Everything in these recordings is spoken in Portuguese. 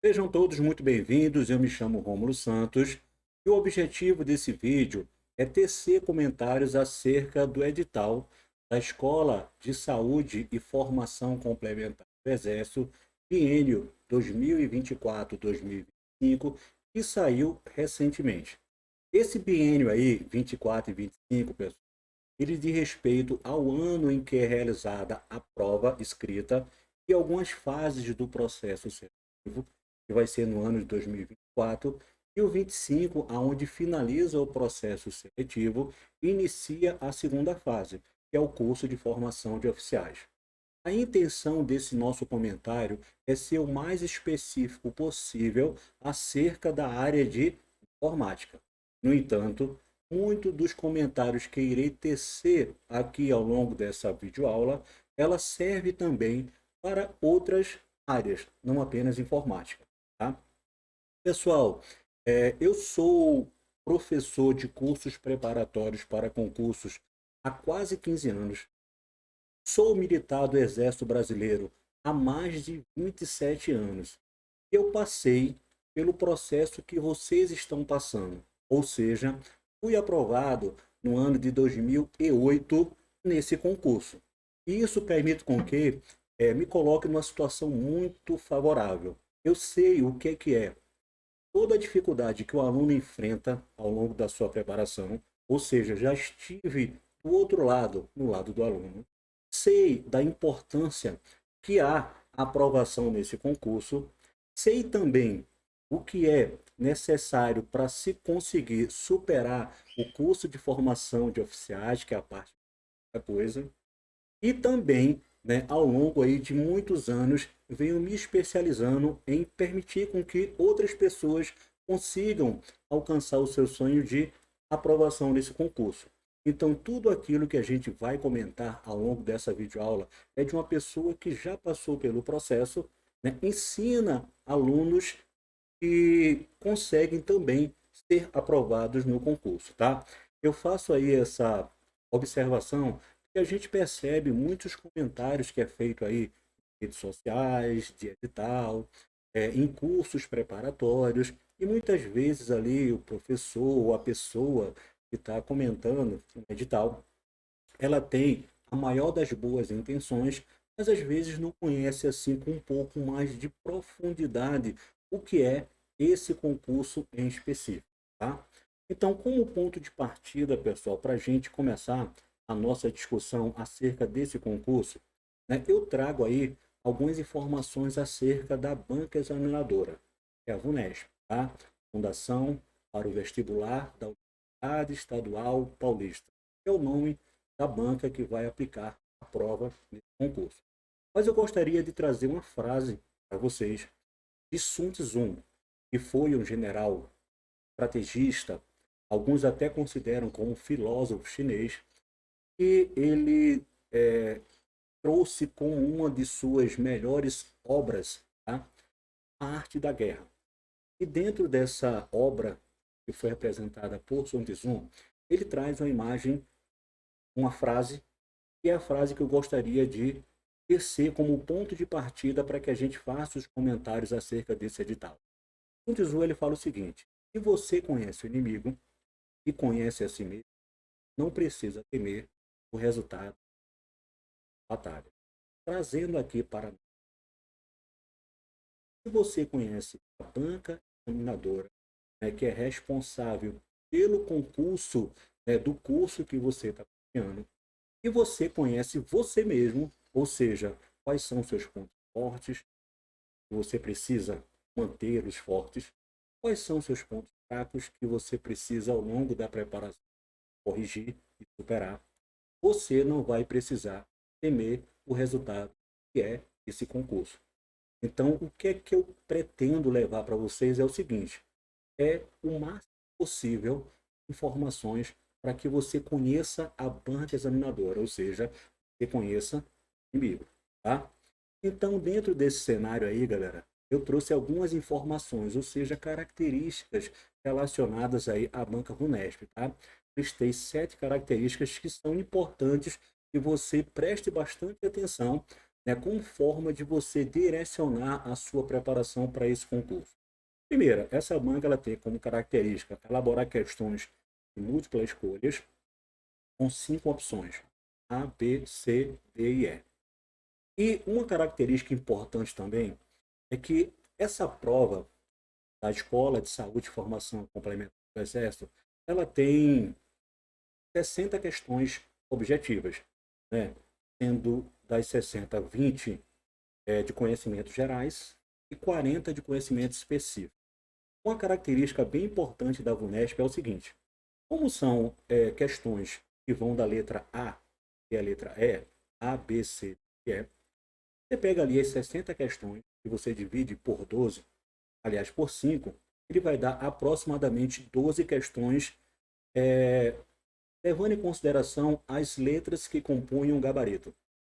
Sejam todos muito bem-vindos, eu me chamo Rômulo Santos e o objetivo desse vídeo é tecer comentários acerca do edital da Escola de Saúde e Formação Complementar do Exército, biênio 2024-2025, que saiu recentemente. Esse biênio aí, 24 e 25, pessoal, ele diz respeito ao ano em que é realizada a prova escrita e algumas fases do processo seletivo, que vai ser no ano de 2024, e o 25, aonde finaliza o processo seletivo e inicia a segunda fase, que é o curso de formação de oficiais. A intenção desse nosso comentário é ser o mais específico possível acerca da área de informática. No entanto, muitos dos comentários que irei tecer aqui ao longo dessa videoaula, ela serve também para outras áreas, não apenas informática, tá? Pessoal, eu sou professor de cursos preparatórios para concursos há quase 15 anos. Sou militar do Exército Brasileiro há mais de 27 anos. Eu passei pelo processo que vocês estão passando, ou seja, fui aprovado no ano de 2008 nesse concurso. E isso permite com que me coloque numa situação muito favorável. Eu sei o que é toda a dificuldade que o aluno enfrenta ao longo da sua preparação, ou seja, já estive do outro lado, no lado do aluno. Sei da importância que há a aprovação nesse concurso, sei também o que é necessário para se conseguir superar o curso de formação de oficiais, que é a parte da coisa, e também, né, ao longo aí de muitos anos, venho me especializando em permitir com que outras pessoas consigam alcançar o seu sonho de aprovação nesse concurso. Então, tudo aquilo que a gente vai comentar ao longo dessa videoaula é de uma pessoa que já passou pelo processo, né, ensina alunos que conseguem também ser aprovados no concurso, tá? Eu faço aí essa observação que a gente percebe muitos comentários que é feito aí em redes sociais, de edital, em cursos preparatórios, e muitas vezes ali o professor ou a pessoa que está comentando no edital, ela tem a maior das boas intenções, mas às vezes não conhece assim com um pouco mais de profundidade o que é esse concurso em específico, tá? Então, como ponto de partida, pessoal, para a gente começar a nossa discussão acerca desse concurso, né, eu trago aí algumas informações acerca da banca examinadora, que é a VUNESP, tá? Fundação para o Vestibular da Universidade Estadual Paulista. É o nome da banca que vai aplicar a prova nesse concurso. Mas eu gostaria de trazer uma frase para vocês de Sun Tzu, que foi um general estrategista, alguns até consideram como um filósofo chinês, e ele trouxe como uma de suas melhores obras, tá? A Arte da Guerra. E dentro dessa obra, que foi apresentada por Sun Tzu, ele traz uma imagem, uma frase, que é a frase que eu gostaria de tecer como ponto de partida para que a gente faça os comentários acerca desse edital. Sun Tzu ele fala o seguinte: se você conhece o inimigo e conhece a si mesmo, não precisa temer o resultado da batalha. Trazendo aqui para nós, se você conhece a banca examinadora, né, que é responsável pelo concurso, né, do curso que você está copiando, e você conhece você mesmo, ou seja, quais são seus pontos fortes, que você precisa mantê-los fortes, quais são seus pontos fracos que você precisa ao longo da preparação corrigir e superar, você não vai precisar temer o resultado que é esse concurso. Então, o que eu pretendo levar para vocês é o seguinte: é o máximo possível informações para que você conheça a banca examinadora, ou seja, você conheça o inimigo, tá? Então, dentro desse cenário aí, galera, eu trouxe algumas informações, ou seja, características relacionadas aí à banca Vunesp, tá? Listei 7 características que são importantes que você preste bastante atenção né, como forma de você direcionar a sua preparação para esse concurso. Primeira, essa banca ela tem como característica elaborar questões de múltiplas escolhas com 5 opções: A, B, C, D e E. E uma característica importante também é que essa prova da Escola de Saúde e Formação Complementar do Exército, ela tem 60 questões objetivas, né? Sendo das 60, 20 de conhecimentos gerais e 40 de conhecimentos específicos. Uma característica bem importante da VUNESP é o seguinte: como são questões que vão da letra A e a letra E, A, B, C e E, você pega ali as 60 questões e você divide por 12, aliás, por 5, ele vai dar aproximadamente 12 questões, levando em consideração as letras que compõem o gabarito,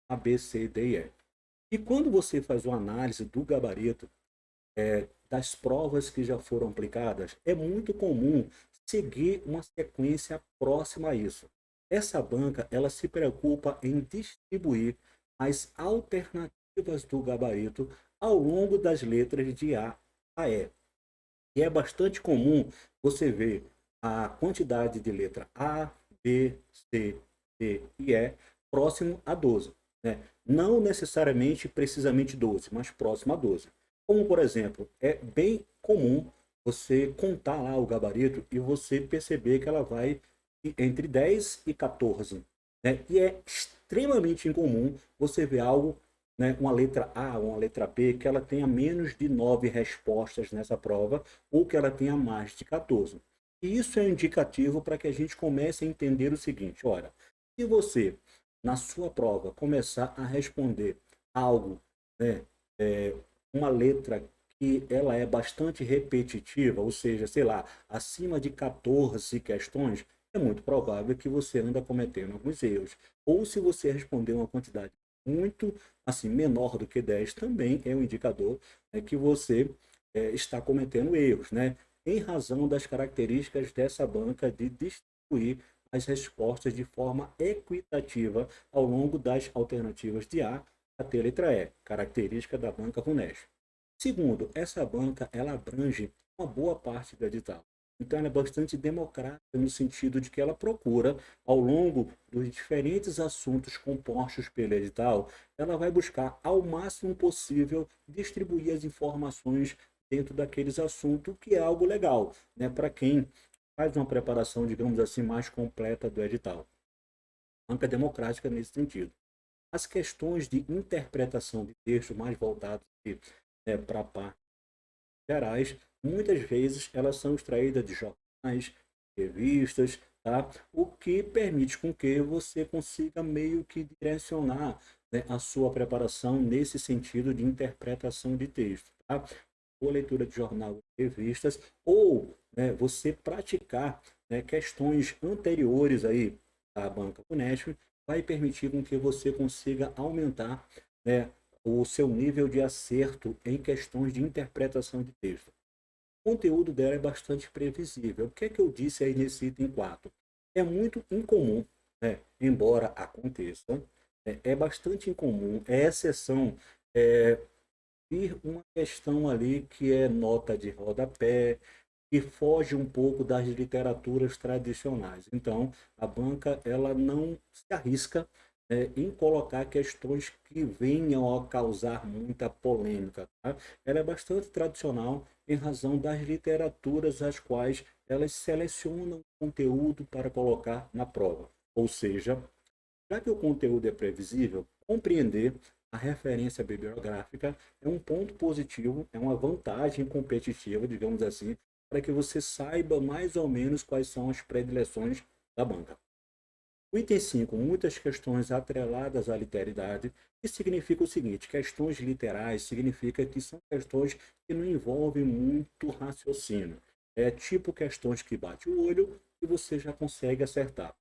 A, B, C, D e E. E quando você faz uma análise do gabarito, das provas que já foram aplicadas, é muito comum seguir uma sequência próxima a isso. Essa banca, ela se preocupa em distribuir as alternativas do gabarito ao longo das letras de A a E. E é bastante comum você ver a quantidade de letra A, B, C, D e E próximo a 12, né? Não necessariamente precisamente 12, mas próximo a 12. Como, por exemplo, é bem comum você contar lá o gabarito e você perceber que ela vai entre 10 e 14, né? E é extremamente incomum você ver algo, né, uma letra A, uma letra B, que ela tenha menos de 9 respostas nessa prova, ou que ela tenha mais de 14. E isso é indicativo para que a gente comece a entender o seguinte: olha, se você, na sua prova, começar a responder algo, né, uma letra que ela é bastante repetitiva, ou seja, sei lá, acima de 14 questões, é muito provável que você anda cometendo alguns erros. Ou se você responder uma quantidade muito assim menor do que 10, também é um indicador, né, que você está cometendo erros, né? Em razão das características dessa banca de distribuir as respostas de forma equitativa ao longo das alternativas de A até a letra E, característica da banca RUNESP. Segundo, essa banca ela abrange uma boa parte do edital. Então, ela é bastante democrática no sentido de que ela procura, ao longo dos diferentes assuntos compostos pelo edital, ela vai buscar, ao máximo possível, distribuir as informações dentro daqueles assuntos, que é algo legal, né, para quem faz uma preparação, digamos assim, mais completa do edital. Banca democrática nesse sentido. As questões de interpretação de texto mais voltadas para a parte gerais, muitas vezes elas são extraídas de jornais, revistas, tá? O que permite com que você consiga meio que direcionar, né, a sua preparação nesse sentido de interpretação de texto, tá? Ou leitura de jornal e revistas, ou, né, você praticar, né, questões anteriores aí à banca Unesp, vai permitir com que você consiga aumentar, né, o seu nível de acerto em questões de interpretação de texto. O conteúdo dela é bastante previsível. O que é que eu disse aí nesse item 4? É muito incomum, né? Embora aconteça, é bastante incomum, é exceção, vir uma questão ali que é nota de rodapé, que foge um pouco das literaturas tradicionais. Então, a banca ela não se arrisca em colocar questões que venham a causar muita polêmica. Tá? Ela é bastante tradicional em razão das literaturas as quais elas selecionam conteúdo para colocar na prova. Ou seja, já que o conteúdo é previsível, compreender a referência bibliográfica é um ponto positivo, é uma vantagem competitiva, digamos assim, para que você saiba mais ou menos quais são as predileções da banca. O item 5, muitas questões atreladas à literalidade, que significa o seguinte: questões literais significa que são questões que não envolvem muito raciocínio. É tipo questões que bate o olho e você já consegue acertar.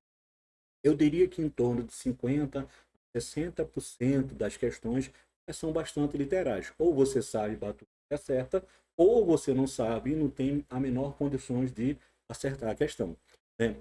Eu diria que em torno de 50 a 60% das questões são bastante literais. Ou você sabe bater e acerta, ou você não sabe e não tem a menor condições de acertar a questão, né?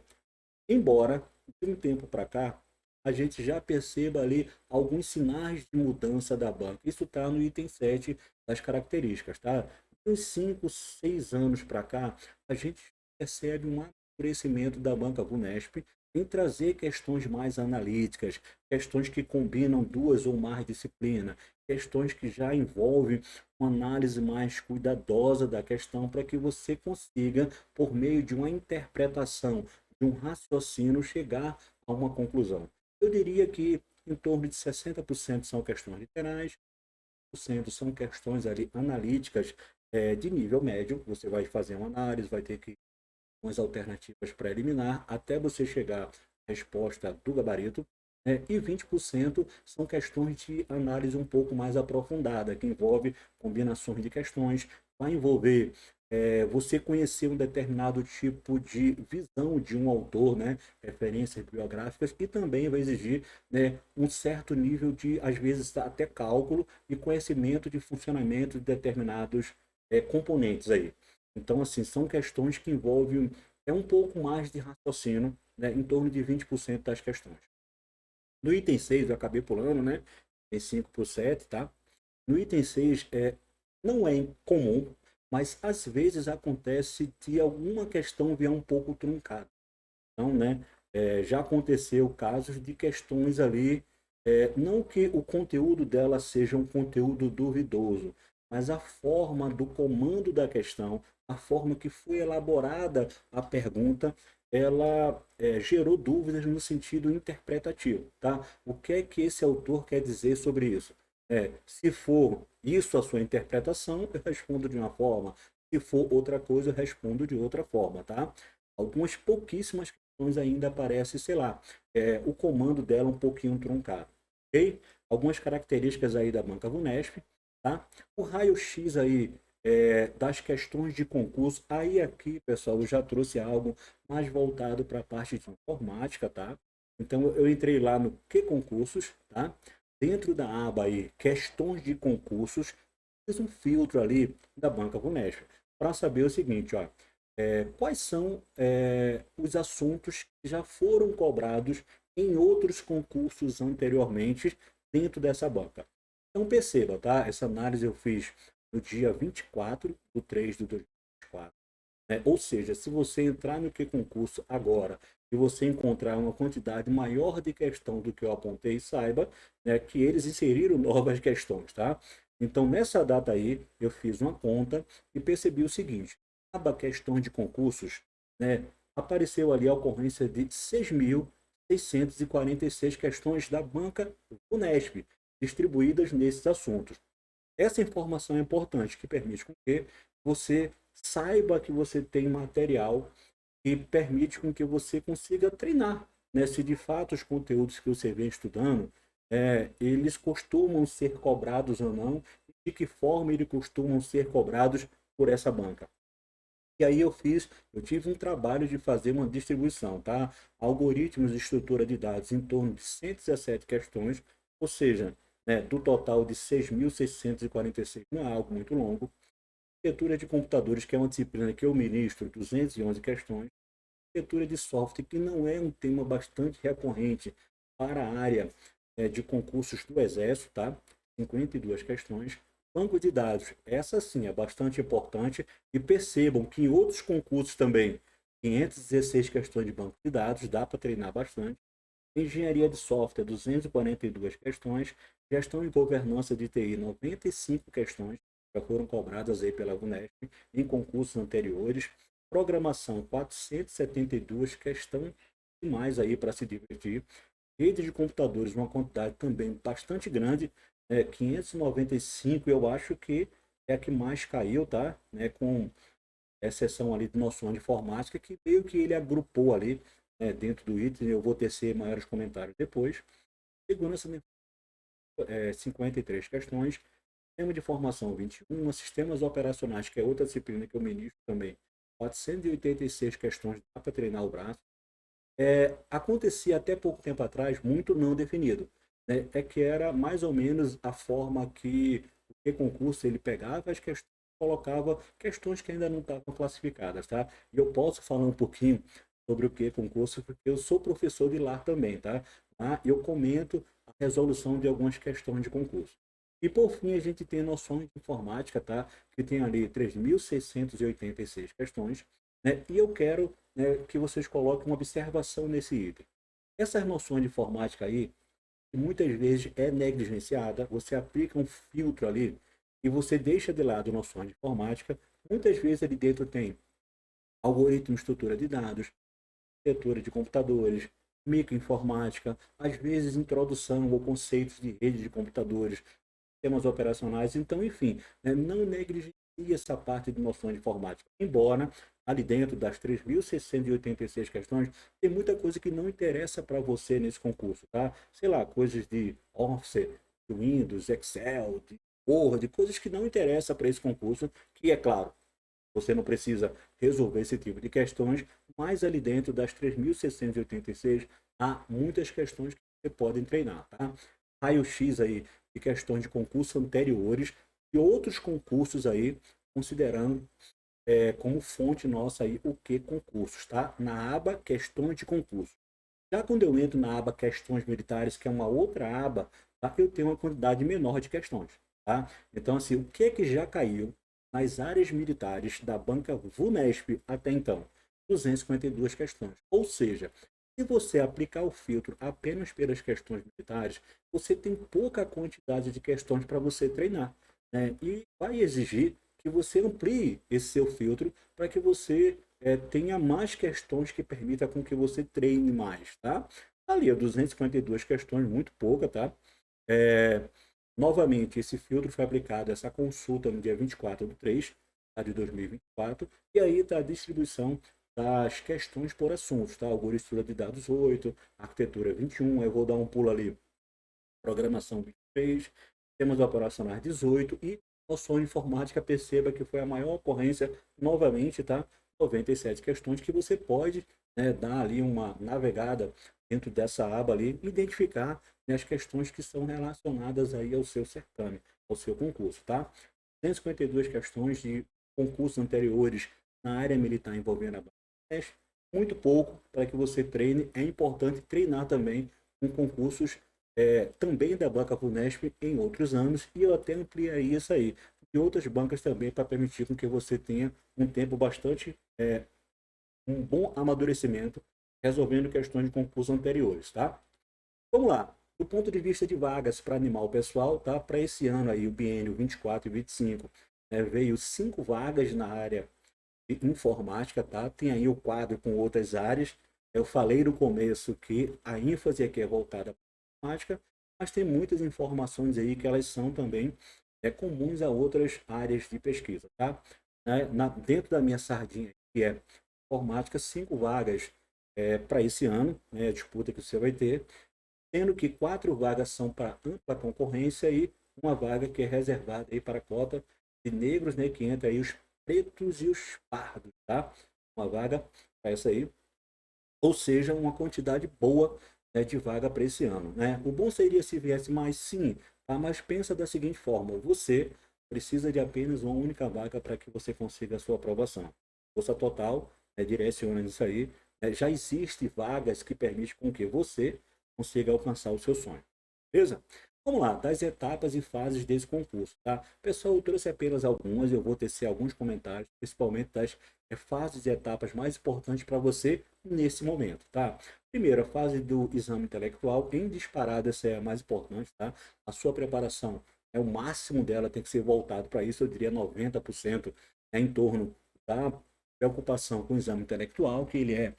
Embora, de um tempo para cá, a gente já perceba ali alguns sinais de mudança da banca. Isso está no item 7 das características, tá? De uns 5, 6 anos para cá, a gente percebe um amadurecimento da banca Vunesp em trazer questões mais analíticas, questões que combinam duas ou mais disciplinas, questões que já envolvem uma análise mais cuidadosa da questão para que você consiga, por meio de uma interpretação, de um raciocínio, chegar a uma conclusão. Eu diria que em torno de 60% são questões literais, 40% são questões ali analíticas de nível médio. Você vai fazer uma análise, vai ter que umas alternativas para eliminar até você chegar à resposta do gabarito. E 20% são questões de análise um pouco mais aprofundada, que envolve combinações de questões, vai envolver você conhecer um determinado tipo de visão de um autor, né, referências biográficas, e também vai exigir, né, um certo nível de, às vezes, até cálculo e conhecimento de funcionamento de determinados componentes aí. Então, assim, são questões que envolvem um pouco mais de raciocínio, né, em torno de 20% das questões. No item 6 eu acabei pulando, né? Tem 5 por 7, tá? No item 6 não é comum, mas às vezes acontece de alguma questão vier um pouco truncada. Então, né, já aconteceu casos de questões ali, não que o conteúdo dela seja um conteúdo duvidoso, mas a forma do comando da questão, a forma que foi elaborada a pergunta, ela gerou dúvidas no sentido interpretativo, tá? O que é que esse autor quer dizer sobre isso? Se for isso a sua interpretação, eu respondo de uma forma. Se for outra coisa, eu respondo de outra forma, tá? Algumas pouquíssimas questões ainda aparecem, sei lá, o comando dela um pouquinho truncado, ok? Algumas características aí da banca Vunesp, tá? O raio-x aí das questões de concurso, aí aqui, pessoal, eu já trouxe algo mais voltado para a parte de informática, tá? Então, eu entrei lá no que concursos, tá? Dentro da aba aí, questões de concursos, fiz um filtro ali da banca Vunesp para saber o seguinte, ó, quais são os assuntos que já foram cobrados em outros concursos anteriormente dentro dessa banca. Então perceba, tá? Essa análise eu fiz no dia 24/3/2024. Ou seja, se você entrar no que concurso agora e você encontrar uma quantidade maior de questão do que eu apontei, saiba, né, que eles inseriram novas questões, tá? Então, nessa data aí, eu fiz uma conta e percebi o seguinte: aba questões de concursos, né, apareceu ali a ocorrência de 6.646 questões da banca Unesp, distribuídas nesses assuntos. Essa informação é importante, que permite com que você saiba que você tem material que permite com que você consiga treinar, né? Se de fato os conteúdos que você vem estudando, eles costumam ser cobrados ou não, e de que forma eles costumam ser cobrados por essa banca. E aí eu tive um trabalho de fazer uma distribuição, tá? Algoritmos de estrutura de dados em torno de 117 questões, ou seja, né, do total de 6.646, não é algo muito longo. Arquitetura de computadores, que é uma disciplina que eu ministro, 211 questões. Arquitetura de software, que não é um tema bastante recorrente para a área de concursos do Exército, tá? 52 questões. Banco de dados, essa sim é bastante importante, e percebam que em outros concursos também, 516 questões de banco de dados, dá para treinar bastante. Engenharia de software, 242 questões. Gestão e governança de TI, 95 questões já foram cobradas aí pela Vunesp em concursos anteriores. Programação, 472 questões e mais aí para se divertir. Rede de computadores, uma quantidade também bastante grande, 595, eu acho que é a que mais caiu, tá? Com exceção ali do nosso ano de informática, que meio que ele agrupou ali, dentro do item. Eu vou tecer maiores comentários depois. Segurança, 53 questões. Sistema de informação, 21. Sistemas operacionais, que é outra disciplina que eu ministro também, 486 questões, dá para treinar o braço. Acontecia até pouco tempo atrás muito não definido, né? Que era mais ou menos a forma que o que concurso ele pegava as questões, colocava questões que ainda não estavam classificadas, tá? E eu posso falar um pouquinho sobre o que concurso, porque eu sou professor de lá também, tá? Lá eu comento a resolução de algumas questões de concurso. E por fim, a gente tem noções de informática, tá? Que tem ali 3.686 questões, né? E eu quero, né, que vocês coloquem uma observação nesse item. Essas noções de informática aí, que muitas vezes é negligenciada, você aplica um filtro ali e você deixa de lado noções de informática. Muitas vezes ali dentro tem algoritmo, estrutura de dados, arquitetura de computadores, microinformática, às vezes introdução ou conceitos de rede de computadores, sistemas operacionais. Então, enfim, né, não negligencie essa parte de noções de informática. Embora ali dentro das 3.686 questões, tem muita coisa que não interessa para você nesse concurso, tá? Sei lá, coisas de Office, de Windows, Excel, de Word, coisas que não interessam para esse concurso, que é claro, você não precisa resolver esse tipo de questões, mas ali dentro das 3.686 há muitas questões que você pode treinar, tá? Raio-X aí de questões de concursos anteriores e outros concursos aí, considerando como fonte nossa aí o que concursos, tá? Na aba questões de concurso. Já quando eu entro na aba questões militares, que é uma outra aba, tá? Eu tenho uma quantidade menor de questões, tá? Então, assim, o que já caiu nas áreas militares da banca VUNESP até então? 252 questões. Ou seja, se você aplicar o filtro apenas pelas questões militares, você tem pouca quantidade de questões para você treinar, né? E vai exigir que você amplie esse seu filtro para que você tenha mais questões que permita com que você treine mais, tá? Ali, 252 questões, muito pouca, tá? É, novamente, esse filtro foi aplicado, essa consulta no dia 24/3, tá, de 2024, e aí está a distribuição das questões por assuntos, tá? Algoritmo de dados 8, arquitetura 21, eu vou dar um pulo ali, programação 23, sistemas operacionais 18 e noções de informática, perceba que foi a maior ocorrência, novamente, tá? 97 questões que você pode, né, dar ali uma navegada dentro dessa aba ali, identificar, né, as questões que são relacionadas aí ao seu certame, ao seu concurso, tá? 152 questões de concursos anteriores na área militar envolvendo a base, muito pouco para que você treine. É importante treinar também com concursos também da banca Vunesp em outros anos, e eu até ampliaria isso aí de outras bancas também para permitir com que você tenha um tempo bastante, um bom amadurecimento resolvendo questões de concursos anteriores, tá? Vamos lá. Do ponto de vista de vagas para animal pessoal, tá? Para esse ano aí, o biênio 24 e 25, né, veio 5 vagas na área de informática, tá? Tem aí o quadro com outras áreas. Eu falei no começo que a ênfase aqui é voltada para a informática, mas tem muitas informações aí que elas são também comuns a outras áreas de pesquisa, tá? Dentro da minha sardinha, que é informática, 5 vagas para esse ano, né, a disputa que você vai ter, sendo que 4 vagas são para ampla concorrência e uma vaga que é reservada aí para a cota de negros, né, que entra aí os pretos e os pardos, tá? Uma vaga para essa aí, ou seja, uma quantidade boa, né, de vaga para esse ano, né? O bom seria se viesse mais, sim, tá? Mas pensa da seguinte forma: você precisa de apenas uma única vaga para que você consiga a sua aprovação. Força total, direciona isso aí. Já existe vagas que permitem com que você consiga alcançar o seu sonho. Beleza? Vamos lá, das etapas e fases desse concurso, tá? Pessoal, eu trouxe apenas algumas, eu vou tecer alguns comentários, principalmente das fases e etapas mais importantes para você nesse momento, tá? Primeiro, a fase do exame intelectual, em disparada, essa é a mais importante, tá? A sua preparação, o máximo dela tem que ser voltado para isso, eu diria 90%, em torno da preocupação com o exame intelectual, que ele é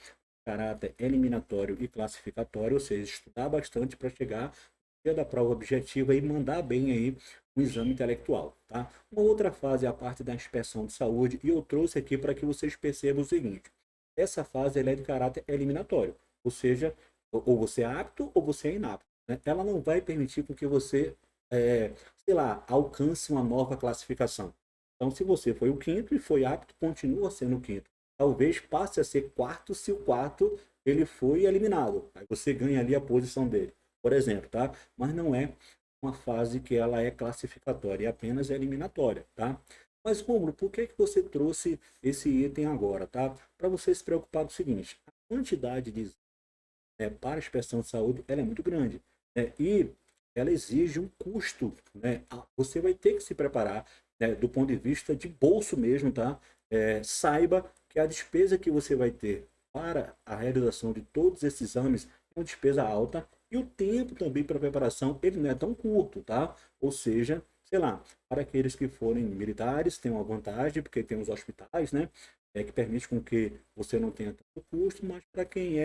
caráter eliminatório e classificatório, ou seja, estudar bastante para chegar no dia da prova objetiva e mandar bem aí o exame intelectual, tá? Uma outra fase é a parte da inspeção de saúde, e eu trouxe aqui para que vocês percebam o seguinte: essa fase ela é de caráter eliminatório, ou seja, ou você é apto ou você é inapto, né? Ela não vai permitir com que você, sei lá, alcance uma nova classificação. Então, se você foi o quinto e foi apto, continua sendo o quinto. Talvez passe a ser quarto se o quarto ele foi eliminado. Aí você ganha ali a posição dele, por exemplo, tá? Mas não é uma fase que ela é classificatória, é apenas eliminatória, tá? Mas, Romulo, por que que você trouxe esse item agora, tá? Para você se preocupar com o seguinte: quantidade de para a inspeção de saúde ela é muito grande, né? E ela exige um custo, né? Você vai ter que se preparar, né, do ponto de vista de bolso mesmo, tá? Saiba que a despesa que você vai ter para a realização de todos esses exames é uma despesa alta e o tempo também para preparação ele não é tão curto, tá? Ou seja, sei lá, para aqueles que forem militares tem uma vantagem porque tem os hospitais, né? Que permite com que você não tenha tanto custo, mas para quem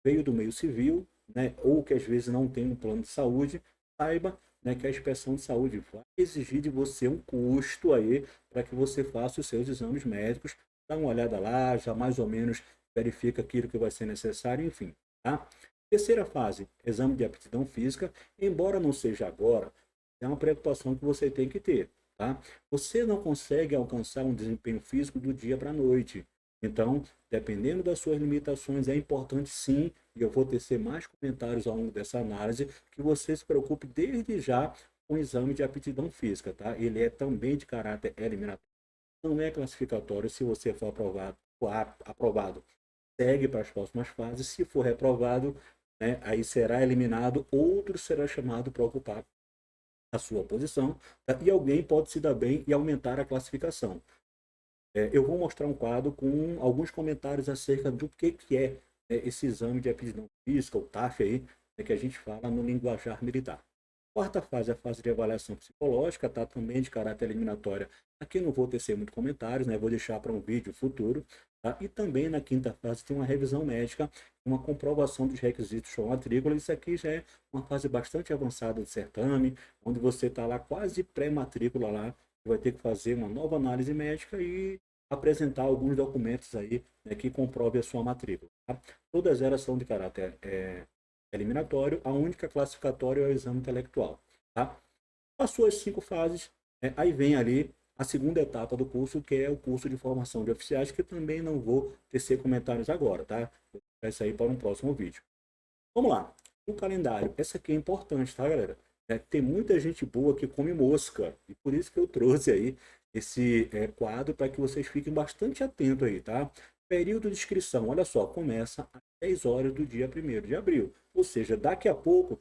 veio do meio civil, né, ou que às vezes não tem um plano de saúde, saiba, né, que a inspeção de saúde vai exigir de você um custo aí para que você faça os seus exames médicos, dá uma olhada lá, já mais ou menos verifica aquilo que vai ser necessário, enfim, tá? Terceira fase, exame de aptidão física, embora não seja agora, é uma preocupação que você tem que ter, tá? Você não consegue alcançar um desempenho físico do dia para a noite. Então, dependendo das suas limitações, é importante sim, e eu vou tecer mais comentários ao longo dessa análise, que você se preocupe desde já com o exame de aptidão física, tá? Ele é também de caráter eliminatório, não é classificatório. Se você for aprovado, segue para as próximas fases. Se for reprovado, né, aí será eliminado, outro será chamado para ocupar a sua posição, tá? E alguém pode se dar bem e aumentar a classificação. Eu vou mostrar um quadro com alguns comentários acerca do que é, esse exame de aptidão física, o TAF aí, que a gente fala no linguajar militar. Quarta fase é a fase de avaliação psicológica, tá? Também de caráter eliminatória. Aqui não vou tecer muito comentários, né? Vou deixar para um vídeo futuro. Tá? E também na quinta fase tem uma revisão médica, uma comprovação dos requisitos para matrícula. Isso aqui já é uma fase bastante avançada de certame, onde você está lá quase pré-matrícula lá, vai ter que fazer uma nova análise médica e apresentar alguns documentos aí, né, que comprove a sua matrícula. Tá? Todas elas são de caráter eliminatório, a única classificatória é o exame intelectual. Tá? Passou as 5 fases, aí vem ali a segunda etapa do curso, que é o curso de formação de oficiais, que também não vou tecer comentários agora, tá? Vou deixar isso aí para um próximo vídeo. Vamos lá. O calendário. Essa aqui é importante, tá, galera? Tem muita gente boa que come mosca. E por isso que eu trouxe aí esse quadro para que vocês fiquem bastante atentos aí, tá? Período de inscrição. Olha só, começa às 10 horas do dia 1º de abril. Ou seja, daqui a pouco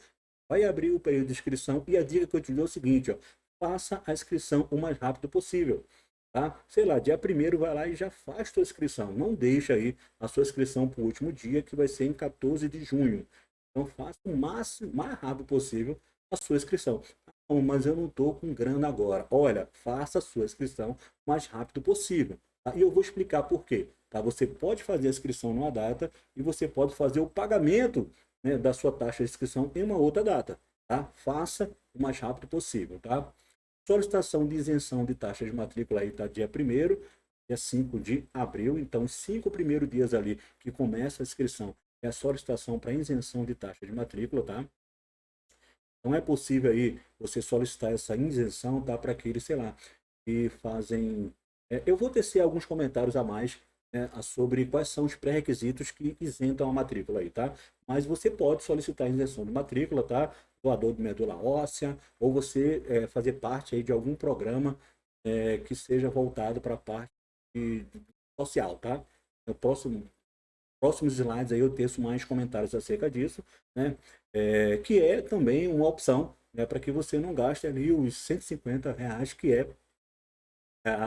vai abrir o período de inscrição. E a dica que eu te dou é o seguinte, ó. Faça a inscrição o mais rápido possível. Tá? Sei lá, dia 1º vai lá e já faz sua inscrição. Não deixa aí a sua inscrição para o último dia, que vai ser em 14 de junho. Então faça o máximo, mais rápido possível a sua inscrição. Não, mas eu não estou com grana agora. Olha, faça a sua inscrição o mais rápido possível. Tá? E eu vou explicar por quê. Tá? Você pode fazer a inscrição numa data e você pode fazer o pagamento, né, da sua taxa de inscrição em uma outra data. Tá? Faça o mais rápido possível. Tá? Solicitação de isenção de taxa de matrícula aí está dia 1º, dia 5 de abril. Então, os 5 primeiros dias ali que começa a inscrição é a solicitação para isenção de taxa de matrícula, tá? Então, é possível aí você solicitar essa isenção, tá? Para aqueles, sei lá, que fazem... eu vou tecer alguns comentários a mais, né, sobre quais são os pré-requisitos que isentam a matrícula aí, tá? Mas você pode solicitar isenção de matrícula, tá? Doador de medula óssea, ou você fazer parte aí de algum programa que seja voltado para a parte social, tá? No próximos slides aí eu teço mais comentários acerca disso, né? Que é também uma opção, né, para que você não gaste ali os R$ 150 que é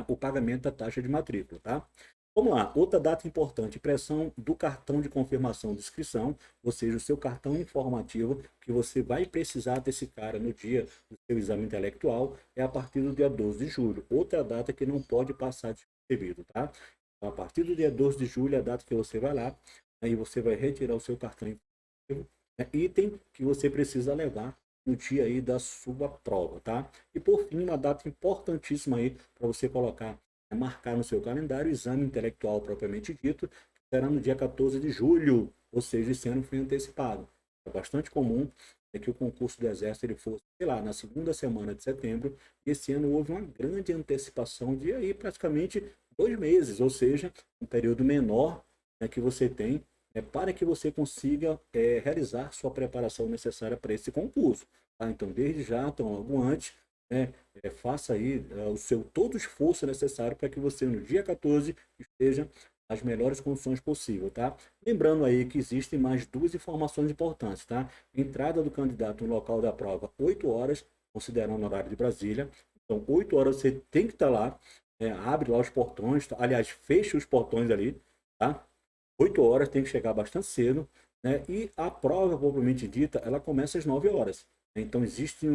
o pagamento da taxa de matrícula, tá? Vamos lá, outra data importante, impressão do cartão de confirmação de inscrição, ou seja, o seu cartão informativo que você vai precisar desse cara no dia do seu exame intelectual, é a partir do dia 12 de julho. Outra data que não pode passar despercebido, tá? Então, a partir do dia 12 de julho é a data que você vai lá, aí você vai retirar o seu cartão informativo, item que você precisa levar no dia aí da sua prova, tá? E por fim, uma data importantíssima aí para você colocar, marcar no seu calendário o exame intelectual propriamente dito, que será no dia 14 de julho, ou seja, esse ano foi antecipado. É bastante comum que o concurso do Exército ele fosse, sei lá, na segunda semana de setembro, e esse ano houve uma grande antecipação de aí praticamente 2 meses, ou seja, um período menor, né, que você tem para que você consiga realizar sua preparação necessária para esse concurso. Tá? Então, desde já, então, logo antes, né, faça aí o seu todo o esforço necessário para que você, no dia 14, esteja as melhores condições possíveis, tá? Lembrando aí que existem mais duas informações importantes, tá? Entrada do candidato no local da prova, 8 horas, considerando o horário de Brasília. Então, 8 horas você tem que estar lá, abre lá os portões, tá? Aliás, fecha os portões ali, tá? 8 horas, tem que chegar bastante cedo, né? E a prova, propriamente dita, ela começa às 9 horas. Então, existe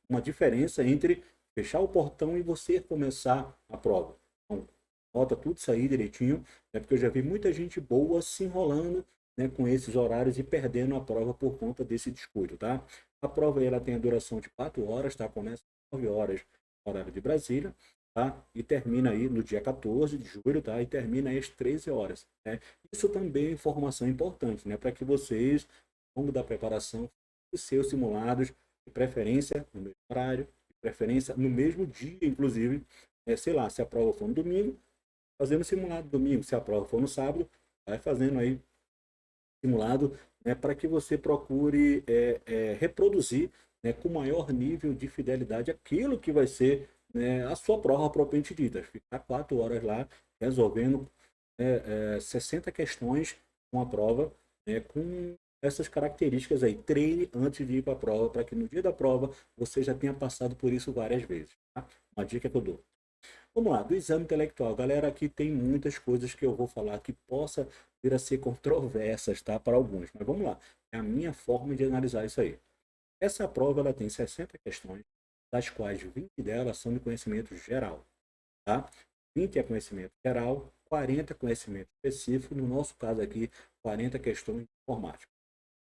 uma diferença entre fechar o portão e você começar a prova. Então, nota tudo isso aí direitinho, né? Porque eu já vi muita gente boa se enrolando, né, com esses horários e perdendo a prova por conta desse descuido, tá? A prova ela tem a duração de 4 horas, tá? Começa às 9 horas, horário de Brasília, tá? E termina aí no dia 14 de julho, tá? E termina aí às 13 horas, né? Isso também é informação importante, né? Para que vocês, ao longo da preparação, os seus simulados, de preferência no mesmo horário, de preferência no mesmo dia, inclusive, sei lá, se a prova for no domingo, fazendo simulado domingo, se a prova for no sábado, vai fazendo aí simulado, né, para que você procure reproduzir, né, com maior nível de fidelidade aquilo que vai ser, né, a sua prova propriamente dita. Ficar 4 horas lá resolvendo 60 questões com a prova, né, com essas características aí. Treine antes de ir para a prova, para que no dia da prova você já tenha passado por isso várias vezes. Tá? Uma dica que eu dou. Vamos lá, do exame intelectual. Galera, aqui tem muitas coisas que eu vou falar que possa vir a ser controversas, tá? Para alguns. Mas vamos lá. É a minha forma de analisar isso aí. Essa prova ela tem 60 questões, das quais 20 delas são de conhecimento geral, tá? 20 é conhecimento geral, 40 é conhecimento específico, no nosso caso aqui, 40 questões de informática.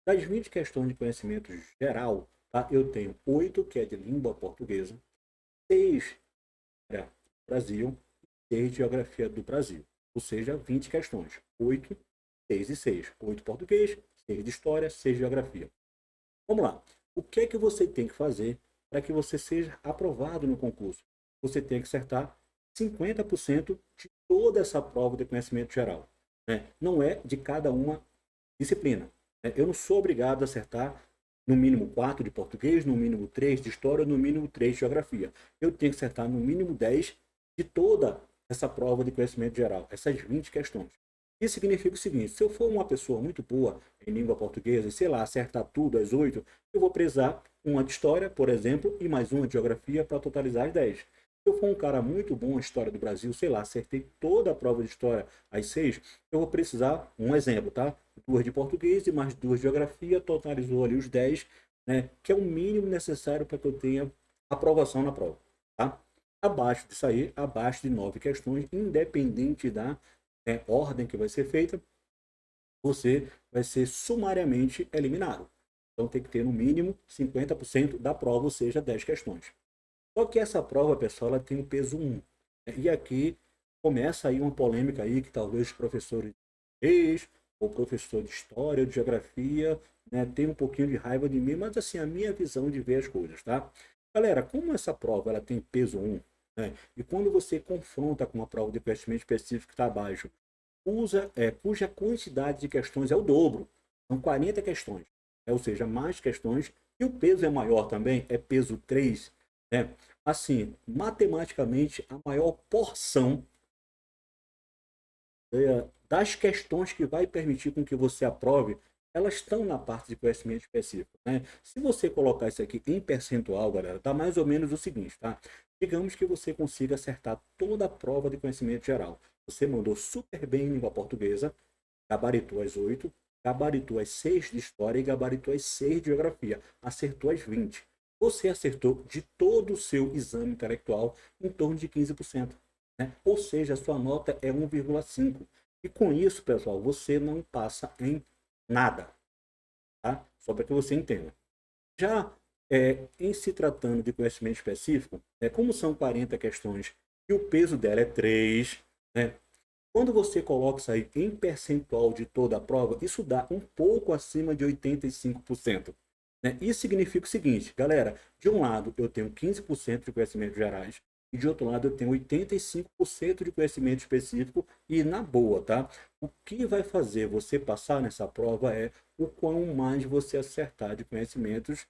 Das 20 questões de conhecimento geral, tá? Eu tenho 8 que é de língua portuguesa, 6 é Brasil e 6 de geografia do Brasil. Ou seja, 20 questões. 8, 6 e 6. 8 português, 6 de história, 6 de geografia. Vamos lá. O que é que você tem que fazer para que você seja aprovado no concurso? Você tem que acertar 50% de toda essa prova de conhecimento geral, né? Não é de cada uma disciplina, né? Eu não sou obrigado a acertar no mínimo 4 de português, no mínimo 3 de história, no mínimo 3 de geografia. Eu tenho que acertar no mínimo 10 de toda essa prova de conhecimento geral, essas 20 questões. Isso significa o seguinte: se eu for uma pessoa muito boa em língua portuguesa e, sei lá, acertar tudo às 8, eu vou precisar uma de história, por exemplo, e mais uma de geografia para totalizar as 10. Se eu for um cara muito bom em história do Brasil, sei lá, acertei toda a prova de história às 6, eu vou precisar, um exemplo, tá? 2 de português e mais 2 de geografia, totalizou ali os 10, né? Que é o mínimo necessário para que eu tenha aprovação na prova, tá? Abaixo disso aí, abaixo de 9 questões, independente da ordem que vai ser feita, você vai ser sumariamente eliminado. Então tem que ter no mínimo 50% da prova, ou seja, 10 questões. Só que essa prova, pessoal, ela tem o peso 1. E aqui começa aí uma polêmica aí que talvez os professores de inglês, ou professor de história, ou de geografia, né, tem um pouquinho de raiva de mim, mas assim, a minha visão de ver as coisas, tá? Galera, como essa prova ela tem peso 1, né, e quando você confronta com uma prova de conhecimento específico que está abaixo, cuja quantidade de questões é o dobro, são 40 questões, ou seja, mais questões, e o peso é maior também, é peso 3, né? Assim, matematicamente, a maior porção das questões que vai permitir com que você aprove, elas estão na parte de conhecimento específico, né? Se você colocar isso aqui em percentual, galera, dá mais ou menos o seguinte, tá? Digamos que você consiga acertar toda a prova de conhecimento geral. Você mandou super bem em língua portuguesa, gabaritou as 8, gabaritou as 6 de história e gabaritou as 6 de geografia. Acertou as 20. Você acertou de todo o seu exame intelectual em torno de 15%. Né? Ou seja, a sua nota é 1,5. E com isso, pessoal, você não passa em nada. Tá? Só para que você entenda. Já em se tratando de conhecimento específico, como são 40 questões e o peso dela é 3, né? Quando você coloca isso aí em percentual de toda a prova, isso dá um pouco acima de 85%. Né? Isso significa o seguinte, galera, de um lado eu tenho 15% de conhecimentos gerais e de outro lado eu tenho 85% de conhecimento específico e na boa, tá? O que vai fazer você passar nessa prova é o quão mais você acertar de conhecimentos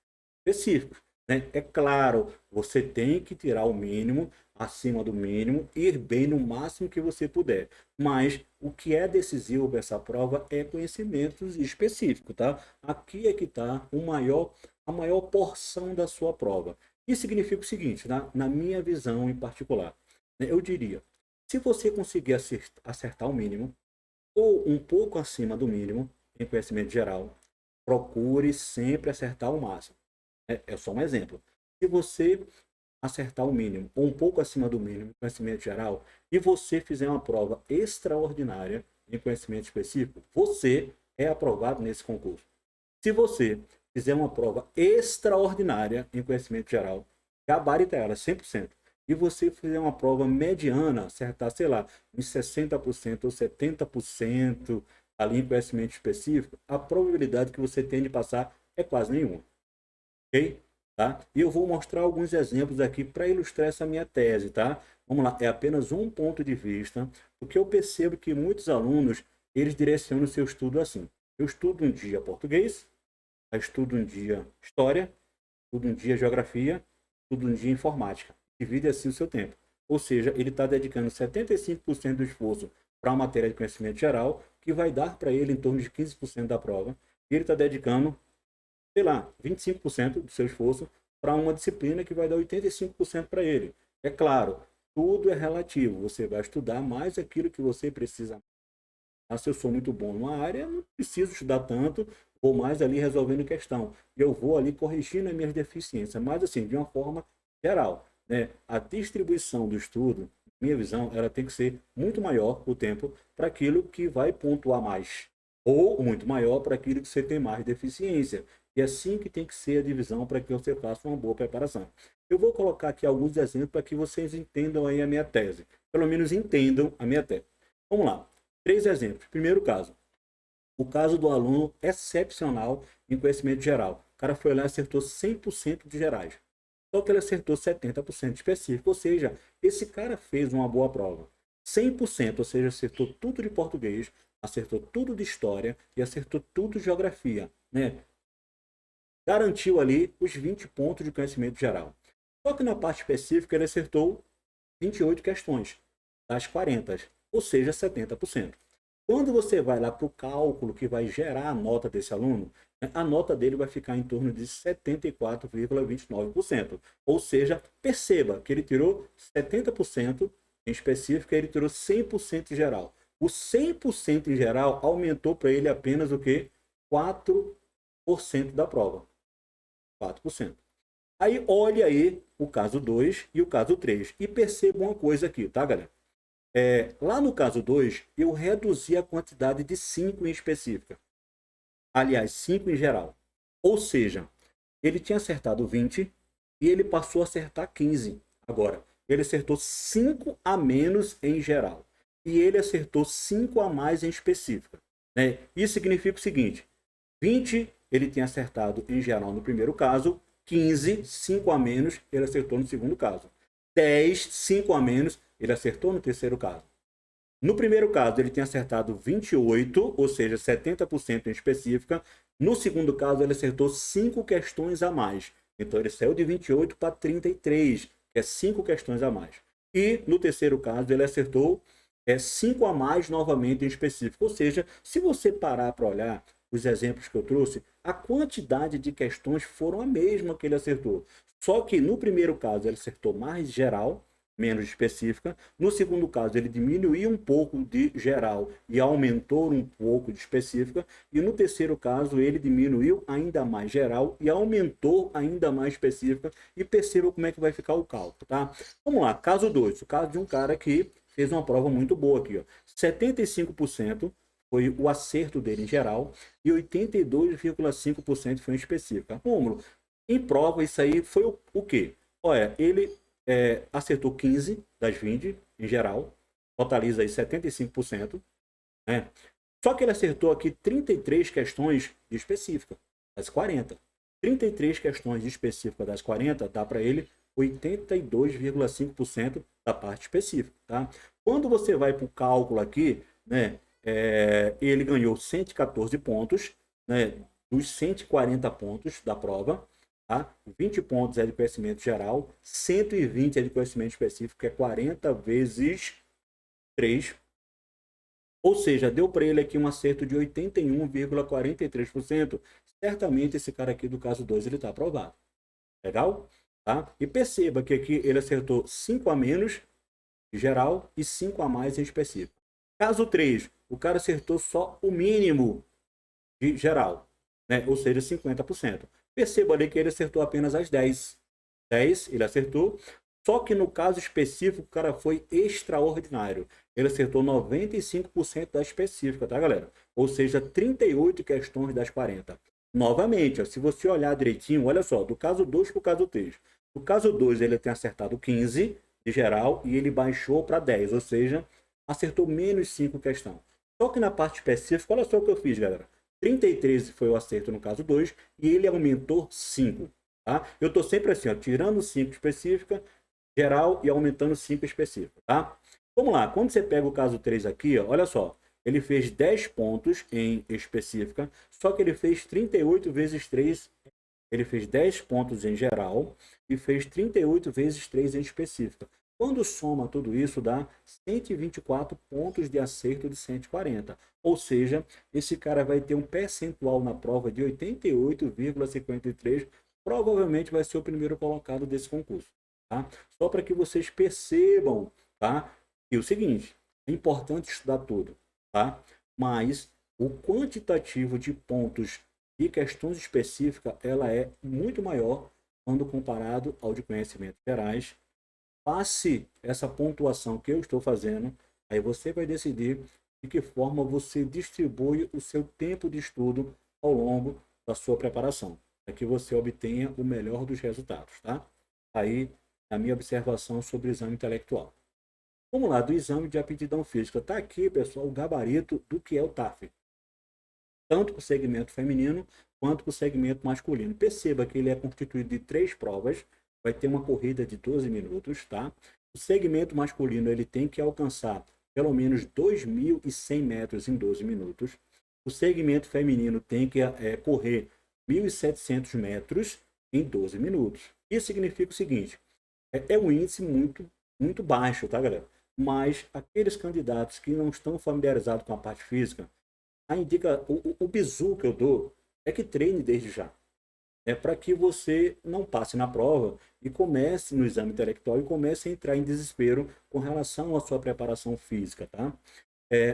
específicos. Né? É claro, você tem que tirar o mínimo acima do mínimo, ir bem no máximo que você puder. Mas o que é decisivo para essa prova é conhecimentos específicos, tá? Aqui é que está a maior porção da sua prova. Isso significa o seguinte, na minha visão em particular, né, eu diria, se você conseguir acertar o mínimo, ou um pouco acima do mínimo, em conhecimento geral, procure sempre acertar o máximo. É só um exemplo. Se você acertar o mínimo, ou um pouco acima do mínimo em conhecimento geral, e você fizer uma prova extraordinária em conhecimento específico, você é aprovado nesse concurso. Se você fizer uma prova extraordinária em conhecimento geral, gabarita ela 100%, e você fizer uma prova mediana, acertar, sei lá, em 60% ou 70% ali em conhecimento específico, a probabilidade que você tem de passar é quase nenhuma. Ok? Tá? E eu vou mostrar alguns exemplos aqui para ilustrar essa minha tese, tá? Vamos lá, é apenas um ponto de vista, porque eu percebo que muitos alunos, eles direcionam o seu estudo assim. Eu estudo um dia português, eu estudo um dia história, estudo um dia geografia, estudo um dia informática. Divide assim o seu tempo. Ou seja, ele está dedicando 75% do esforço para uma matéria de conhecimento geral, que vai dar para ele em torno de 15% da prova, e ele está dedicando, sei lá, 25% do seu esforço para uma disciplina que vai dar 85% para ele. É claro, tudo é relativo. Você vai estudar mais aquilo que você precisa. Se eu sou muito bom numa área, não preciso estudar tanto, vou mais ali resolvendo questão. Eu vou ali corrigindo as minhas deficiências, mas assim, de uma forma geral, né? A distribuição do estudo, minha visão, ela tem que ser muito maior o tempo para aquilo que vai pontuar mais, ou muito maior para aquilo que você tem mais deficiência. E é assim que tem que ser a divisão para que você faça uma boa preparação. Eu vou colocar aqui alguns exemplos para que vocês entendam aí a minha tese. Pelo menos entendam a minha tese. Vamos lá. 3 exemplos. Primeiro caso. O caso do aluno excepcional em conhecimento geral. O cara foi lá e acertou 100% de gerais. Só que ele acertou 70% de específico. Ou seja, esse cara fez uma boa prova. 100%, ou seja, acertou tudo de português, acertou tudo de história e acertou tudo de geografia, né? Garantiu ali os 20 pontos de conhecimento geral. Só que na parte específica ele acertou 28 questões das 40, ou seja, 70%. Quando você vai lá para o cálculo que vai gerar a nota desse aluno, né, a nota dele vai ficar em torno de 74,29%. Ou seja, perceba que ele tirou 70% em específico e ele tirou 100% em geral. O 100% em geral aumentou para ele apenas o quê? 4% da prova. 4%. Aí olha aí o caso 2 e o caso 3 e perceba uma coisa aqui, tá, galera? Lá no caso 2, eu reduzi a quantidade de 5 em específica. Aliás, 5 em geral. Ou seja, ele tinha acertado 20 e ele passou a acertar 15. Agora, ele acertou 5 a menos em geral. E ele acertou 5 a mais em específica. Né? Isso significa o seguinte: 20 ele tinha acertado em geral no primeiro caso, 15, 5 a menos, ele acertou no segundo caso. 10, 5 a menos, ele acertou no terceiro caso. No primeiro caso, ele tinha acertado 28, ou seja, 70% em específica. No segundo caso, ele acertou 5 questões a mais. Então, ele saiu de 28 para 33, que é 5 questões a mais. E no terceiro caso, ele acertou 5 a mais novamente em específico. Ou seja, se você parar para olhar os exemplos que eu trouxe, a quantidade de questões foram a mesma que ele acertou. Só que no primeiro caso, ele acertou mais geral, menos específica. No segundo caso, ele diminuiu um pouco de geral e aumentou um pouco de específica. E no terceiro caso, ele diminuiu ainda mais geral e aumentou ainda mais específica. E perceba como é que vai ficar o cálculo, tá? Vamos lá, caso 2. O caso de um cara que fez uma prova muito boa aqui, ó. 75% foi o acerto dele em geral e 82,5% foi em específica. Rômulo, em prova, isso aí foi o quê? Olha, ele acertou 15 das 20 em geral, totaliza aí 75%, né? Só que ele acertou aqui 33 questões de específica, das 40. 33 questões de específica das 40 dá para ele 82,5% da parte específica, tá? Quando você vai para o cálculo aqui, né, ele ganhou 114 pontos, né, dos 140 pontos da prova, tá? 20 pontos é de conhecimento geral, 120 é de conhecimento específico, que é 40 vezes 3. Ou seja, deu para ele aqui um acerto de 81,43%. Certamente esse cara aqui do caso 2 ele está aprovado. Legal? Tá? E perceba que aqui ele acertou 5 a menos em geral e 5 a mais em específico. Caso 3, o cara acertou só o mínimo de geral, né? Ou seja, 50%. Perceba ali que ele acertou apenas as 10. 10 ele acertou, só que no caso específico o cara foi extraordinário. Ele acertou 95% da específica, tá, galera? Ou seja, 38 questões das 40. Novamente, ó, se você olhar direitinho, olha só, do caso 2 para o caso 3. No caso 2 ele tem acertado 15 de geral e ele baixou para 10, ou seja, acertou menos 5 questões. Só que na parte específica, olha só o que eu fiz, galera. 33 foi o acerto no caso 2 e ele aumentou 5. Tá? Eu estou sempre assim, ó, tirando 5 específica, geral e aumentando 5 específica. Tá? Vamos lá, quando você pega o caso 3 aqui, ó, olha só, ele fez 10 pontos em específica, só que ele fez 38 vezes 3, ele fez 10 pontos em geral e fez 38 vezes 3 em específica. Quando soma tudo isso, dá 124 pontos de acerto de 140. Ou seja, esse cara vai ter um percentual na prova de 88,53. Provavelmente vai ser o primeiro colocado desse concurso. Tá? Só para que vocês percebam, tá? E o seguinte, é importante estudar tudo, tá? Mas o quantitativo de pontos de questões específicas, ela é muito maior quando comparado ao de conhecimentos gerais. Passe essa pontuação que eu estou fazendo, aí você vai decidir de que forma você distribui o seu tempo de estudo ao longo da sua preparação, para que você obtenha o melhor dos resultados, tá? Aí, a minha observação sobre o exame intelectual. Vamos lá, do exame de aptidão física. Está aqui, pessoal, o gabarito do que é o TAF. Tanto para o segmento feminino, quanto para o segmento masculino. Perceba que ele é constituído de 3 provas, vai ter uma corrida de 12 minutos, tá? O segmento masculino ele tem que alcançar pelo menos 2.100 metros em 12 minutos. O segmento feminino tem que correr 1.700 metros em 12 minutos. Isso significa o seguinte, é um índice muito baixo, tá, galera? Mas aqueles candidatos que não estão familiarizados com a parte física, o bizu que eu dou é que treine desde já. É para que você não passe na prova e comece no exame intelectual e comece a entrar em desespero com relação à sua preparação física, tá?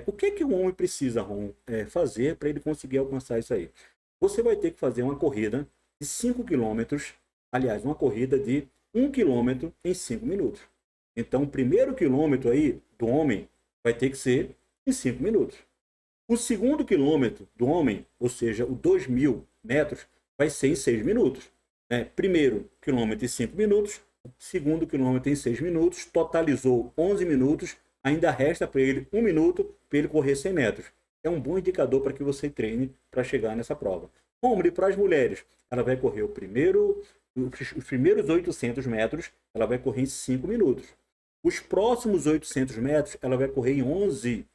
O que o homem precisa, Ron, fazer para ele conseguir alcançar isso aí? Você vai ter que fazer uma corrida de 5 quilômetros, aliás, uma corrida de 1 quilômetro em 5 minutos. Então, o primeiro quilômetro aí do homem vai ter que ser em 5 minutos. O segundo quilômetro do homem, ou seja, o 2.000 metros, vai ser em 6 minutos. Primeiro quilômetro em 5 minutos, segundo quilômetro em 6 minutos, totalizou 11 minutos, ainda resta para ele 1 minuto para ele correr 100 metros. É um bom indicador para que você treine para chegar nessa prova. Como para as mulheres, ela vai correr os primeiros 800 metros, ela vai correr em 5 minutos. Os próximos 800 metros, ela vai correr em 11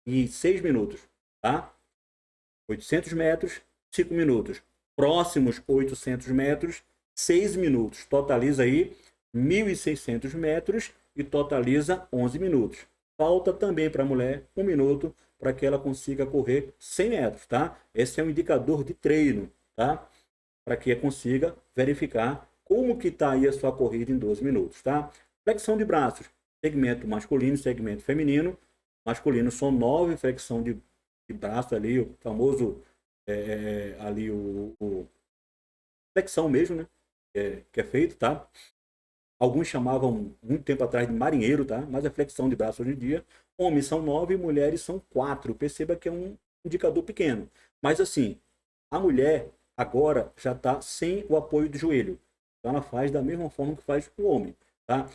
e 6 minutos. Tá? 800 metros, 5 minutos. Próximos 800 metros, 6 minutos. Totaliza aí 1.600 metros e totaliza 11 minutos. Falta também para a mulher 1 minuto para que ela consiga correr 100 metros, tá? Esse é um indicador de treino, tá? Para que ela consiga verificar como que está aí a sua corrida em 12 minutos, tá? Flexão de braços, segmento masculino, segmento feminino. Masculino são 9 flexão de braço ali, o famoso ali o flexão mesmo, né? Que é feito, tá? Alguns chamavam muito tempo atrás de marinheiro, tá? Mas a flexão de braço hoje em dia, homens são 9 e mulheres são 4. Perceba que é um indicador pequeno. Mas assim, a mulher agora já está sem o apoio do joelho. Então ela faz da mesma forma que faz o homem, tá?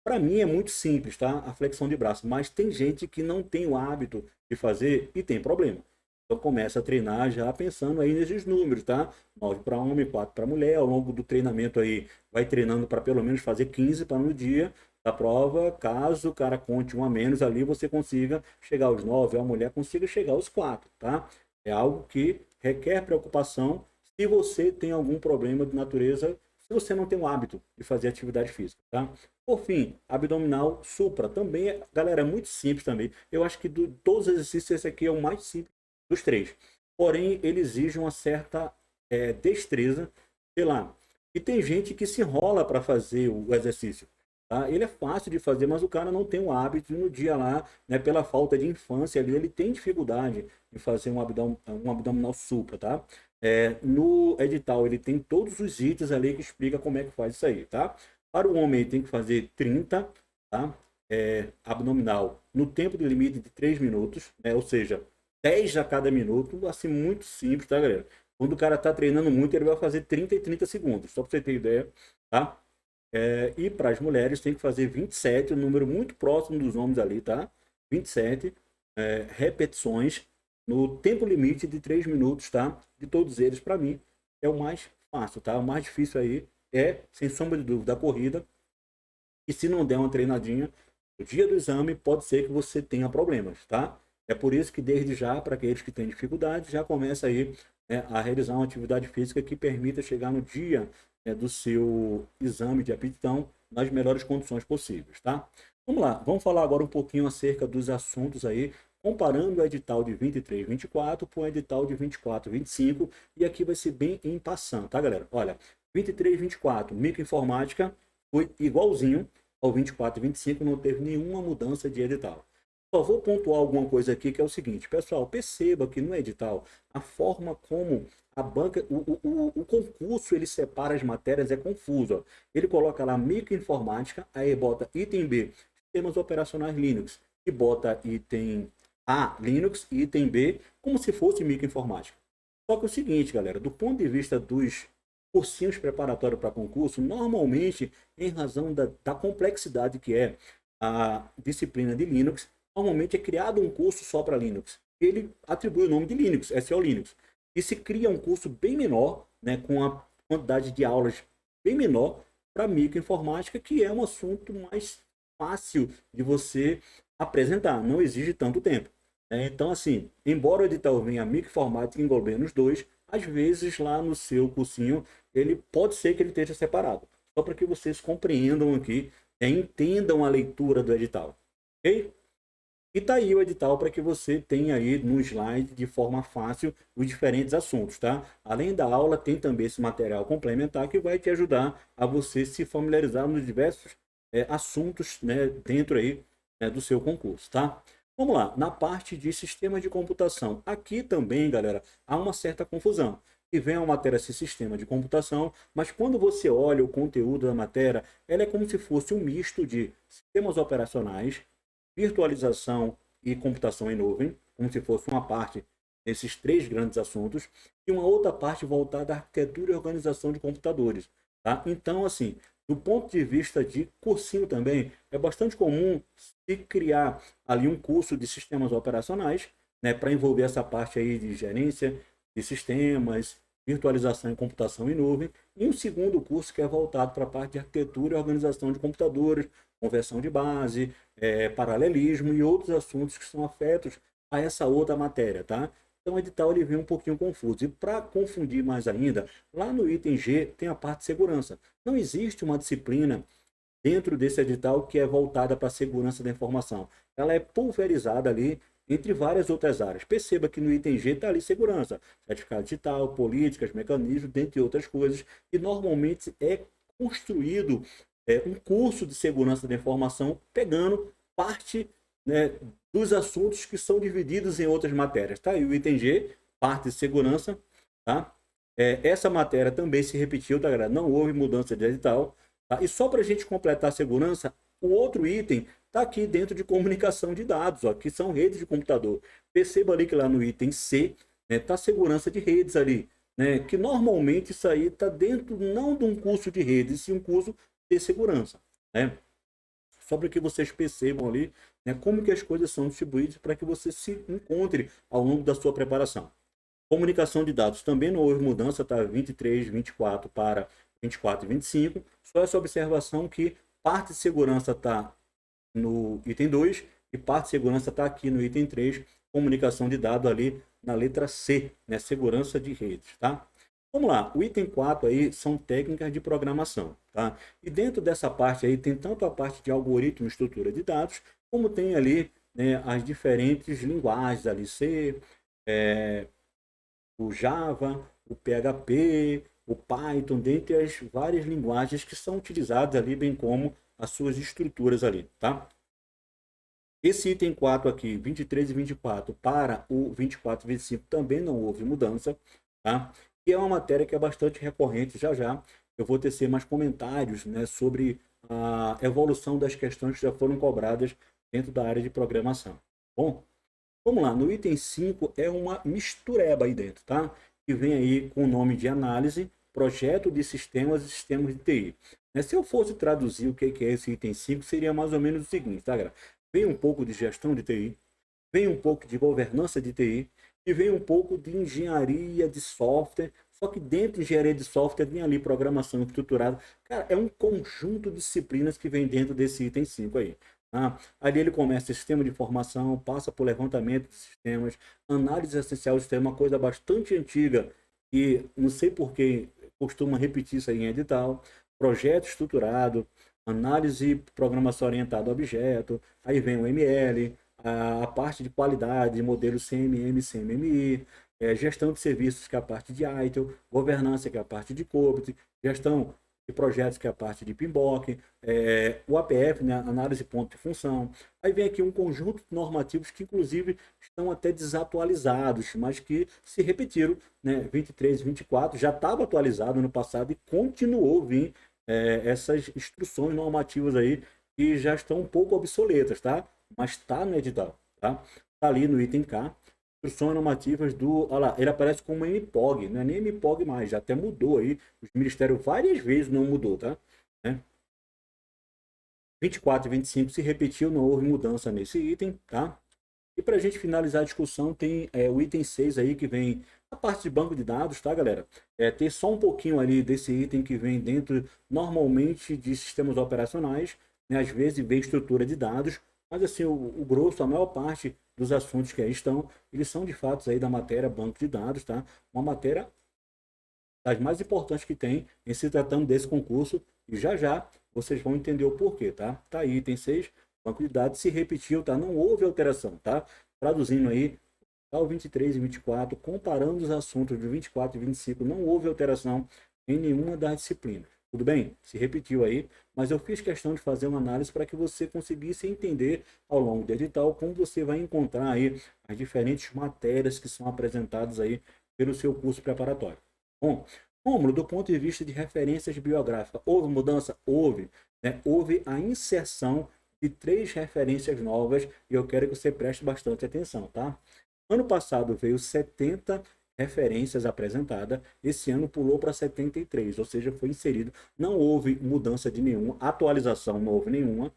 Para mim é muito simples, tá? A flexão de braço, mas tem gente que não tem o hábito de fazer e tem problema. Então começa a treinar já pensando aí nesses números, tá? 9 para homem, 4 para mulher. Ao longo do treinamento aí, vai treinando para pelo menos fazer 15 para no dia da prova. Caso o cara conte um a menos ali, você consiga chegar aos 9, a mulher consiga chegar aos 4, tá? É algo que requer preocupação se você tem algum problema de natureza, se você não tem o hábito de fazer atividade física, tá? Por fim, abdominal supra também, galera, é muito simples também. Eu acho que de todos os exercícios esse aqui é o mais simples dos três. Porém, ele exige uma certa destreza, sei lá. E tem gente que se enrola para fazer o exercício. Tá? Ele é fácil de fazer, mas o cara não tem o hábito e no dia lá, né, pela falta de infância ali, ele tem dificuldade de fazer um abdominal supra, tá? No edital ele tem todos os itens ali que explica como é que faz isso aí, tá? Para o homem ele tem que fazer 30, tá? Abdominal no tempo de limite de 3 minutos, né? Ou seja, 10 a cada minuto, assim, muito simples, tá, galera? Quando o cara tá treinando muito, ele vai fazer 30 e 30 segundos, só para você ter ideia, tá? E para as mulheres tem que fazer 27, um número muito próximo dos homens ali, tá? 27 repetições no tempo limite de 3 minutos, tá? De todos eles, para mim, é o mais fácil, tá? O mais difícil aí é, sem sombra de dúvida, a corrida. E se não der uma treinadinha, no dia do exame pode ser que você tenha problemas, tá? É por isso que desde já, para aqueles que têm dificuldade, já começa aí a realizar uma atividade física que permita chegar no dia do seu exame de aptidão nas melhores condições possíveis, tá? Vamos lá, vamos falar agora um pouquinho acerca dos assuntos aí, comparando o edital de 23, 24 com o edital de 24, 25, e aqui vai ser bem em passando, tá, galera? Olha, 23, 24, microinformática, foi igualzinho ao 24 e 25, não teve nenhuma mudança de edital. Só vou pontuar alguma coisa aqui que é o seguinte, pessoal, perceba que no edital a forma como a banca, o concurso ele separa as matérias é confuso. Ó. Ele coloca lá microinformática, aí bota item B, sistemas operacionais Linux, e bota item A, Linux, e item B, como se fosse microinformática. Só que é o seguinte, galera, do ponto de vista dos cursinhos preparatórios para concurso, normalmente, em razão da complexidade que é a disciplina de Linux, normalmente é criado um curso só para Linux. Ele atribui o nome de Linux, SO Linux. E se cria um curso bem menor, né, com a quantidade de aulas bem menor para microinformática, que é um assunto mais fácil de você apresentar, não exige tanto tempo. Então, assim, embora o edital venha microinformática englobando os dois, às vezes lá no seu cursinho ele pode ser que ele esteja separado. Só para que vocês compreendam aqui, entendam a leitura do edital. Ok? E tá aí o edital para que você tenha aí no slide de forma fácil os diferentes assuntos, tá? Além da aula, tem também esse material complementar que vai te ajudar a você se familiarizar nos diversos assuntos, né, dentro aí do seu concurso, tá? Vamos lá, na parte de sistema de computação. Aqui também, galera, há uma certa confusão. E vem a matéria assim, sistema de computação, mas quando você olha o conteúdo da matéria, ela é como se fosse um misto de sistemas operacionais, virtualização e computação em nuvem, como se fosse uma parte desses três grandes assuntos, e uma outra parte voltada à arquitetura e organização de computadores. Tá? Então, assim, do ponto de vista de cursinho também, é bastante comum se criar ali um curso de sistemas operacionais, né, para envolver essa parte aí de gerência de sistemas, virtualização e computação em nuvem, e um segundo curso que é voltado para a parte de arquitetura e organização de computadores, conversão de base, paralelismo e outros assuntos que são afetos a essa outra matéria, tá? Então o edital ele vem um pouquinho confuso. E para confundir mais ainda, lá no item G tem a parte de segurança. Não existe uma disciplina dentro desse edital que é voltada para a segurança da informação. Ela é pulverizada ali entre várias outras áreas. Perceba que no item G está ali segurança, certificado digital, políticas, mecanismos, dentre outras coisas, e normalmente é construído um curso de segurança da informação pegando parte, né, dos assuntos que são divididos em outras matérias. Tá? E o item G, parte de segurança, tá? Essa matéria também se repetiu, tá, galera? Não houve mudança de edital. Tá? E só para a gente completar a segurança, o outro item está aqui dentro de comunicação de dados, ó, que são redes de computador. Perceba ali que lá no item C está, né, segurança de redes ali, né, que normalmente isso aí está dentro não de um curso de redes, sim um curso de segurança. Né? Só para que vocês percebam ali, né, como que as coisas são distribuídas para que você se encontre ao longo da sua preparação. Comunicação de dados também não houve mudança, tá? 23, 24 para 24 e 25. Só essa observação que parte de segurança está no item 2 e parte de segurança está aqui no item 3, comunicação de dados ali na letra C, né? Segurança de redes, tá? Vamos lá, o item 4 aí são técnicas de programação, tá? E dentro dessa parte aí tem tanto a parte de algoritmo e estrutura de dados, como tem ali, né, as diferentes linguagens ali, C, o Java, o PHP, o Python, dentre as várias linguagens que são utilizadas ali, bem como as suas estruturas ali, tá? Esse item 4 aqui, 23 e 24, para o 24 e 25 também não houve mudança, tá? E é uma matéria que é bastante recorrente, já já eu vou tecer mais comentários, né, sobre a evolução das questões que já foram cobradas dentro da área de programação. Bom, vamos lá, no item 5 é uma mistureba aí dentro, tá? Que vem aí com o nome de análise, projeto de sistemas e sistemas de TI. Né, se eu fosse traduzir o que é esse item 5, seria mais ou menos o seguinte, tá, galera? Vem um pouco de gestão de TI, vem um pouco de governança de TI e vem um pouco de engenharia de software. Só que dentro de engenharia de software vem ali programação estruturada. Cara, é um conjunto de disciplinas que vem dentro desse item 5 aí. Tá? Ali ele começa sistema de informação, passa por levantamento de sistemas, análise essencial do sistema, uma coisa bastante antiga e não sei por que costuma repetir isso aí em edital, projeto estruturado, análise e programação orientada a objeto, aí vem o ML, a parte de qualidade, modelo CMM, CMMI, gestão de serviços, que é a parte de ITIL, governança, que é a parte de COBIT, gestão de projetos, que é a parte de PMBOK, o APF, né, análise de ponto de função. Aí vem aqui um conjunto de normativos que, inclusive, estão até desatualizados, mas que se repetiram, né, 23 e 24, já estava atualizado no passado e continuou a vir essas instruções normativas aí que já estão um pouco obsoletas, tá? Mas está no edital, tá? Tá ali no item K, instruções normativas do, olha lá, ele aparece como MPOG, não é nem MPOG mais, já até mudou aí, os ministérios várias vezes não mudou, tá? Né? 24 e 25 se repetiu, não houve mudança nesse item, tá? E para a gente finalizar a discussão, tem o item 6 aí, que vem a parte de banco de dados, tá, galera? Ter só um pouquinho ali desse item que vem dentro, normalmente, de sistemas operacionais, né? Às vezes vem estrutura de dados, mas assim, o grosso, a maior parte dos assuntos que aí estão, eles são de fato aí da matéria banco de dados, tá? Uma matéria das mais importantes que tem em se tratando desse concurso, e já já vocês vão entender o porquê, tá? Tá aí, item 6, banco de dados se repetiu, tá? Não houve alteração, tá? Traduzindo aí, tá o 23 e 24, comparando os assuntos de 24 e 25, não houve alteração em nenhuma das disciplinas. Tudo bem? Se repetiu aí, mas eu fiz questão de fazer uma análise para que você conseguisse entender ao longo do edital como você vai encontrar aí as diferentes matérias que são apresentadas aí pelo seu curso preparatório. Bom, Rômulo, do ponto de vista de referências biográficas, houve mudança? Houve. Né? Houve a inserção de 3 referências novas e eu quero que você preste bastante atenção, tá? Ano passado veio 70 referências apresentadas, esse ano pulou para 73, ou seja, foi inserido. Não houve mudança de nenhuma, atualização não houve nenhuma.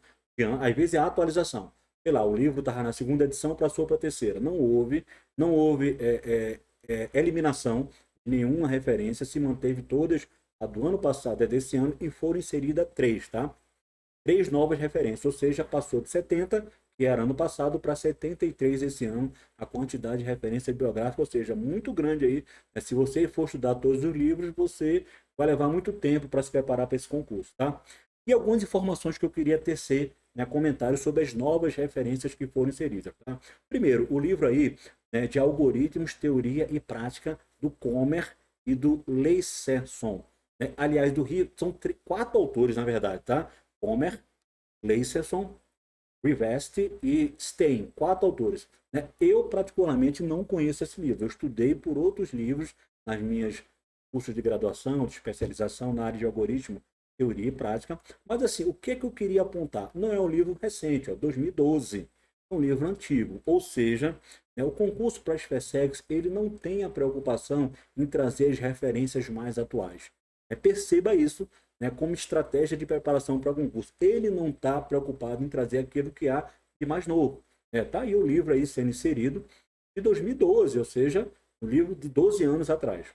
Às vezes é a atualização. Sei lá, o livro estava na segunda edição, passou para a terceira. Não houve eliminação nenhuma referência, se manteve todas a do ano passado, desse ano, e foram inseridas 3, tá? 3 novas referências, ou seja, passou de 70, que era ano passado, para 73 esse ano, a quantidade de referência biográfica, ou seja, muito grande aí. Né? Se você for estudar todos os livros, você vai levar muito tempo para se preparar para esse concurso, tá? E algumas informações que eu queria tecer, né, comentários sobre as novas referências que foram inseridas. Tá? Primeiro, o livro aí, né, de algoritmos, teoria e prática do Comer e do Leisserson. Né? Aliás, do Rio, são 4 autores, na verdade, tá? Comer, Leisserson, Rivest e Stein, 4 autores. Né? Eu, particularmente, não conheço esse livro. Eu estudei por outros livros nas minhas cursos de graduação, de especialização na área de algoritmo, teoria e prática. Mas, assim, o que eu queria apontar? Não é um livro recente, é 2012. É um livro antigo. Ou seja, né, o concurso para as FESEGs, ele não tem a preocupação em trazer as referências mais atuais. Perceba isso, né, como estratégia de preparação para o concurso. Ele não está preocupado em trazer aquilo que há de mais novo. Tá aí o livro aí sendo inserido de 2012, ou seja, um livro de 12 anos atrás.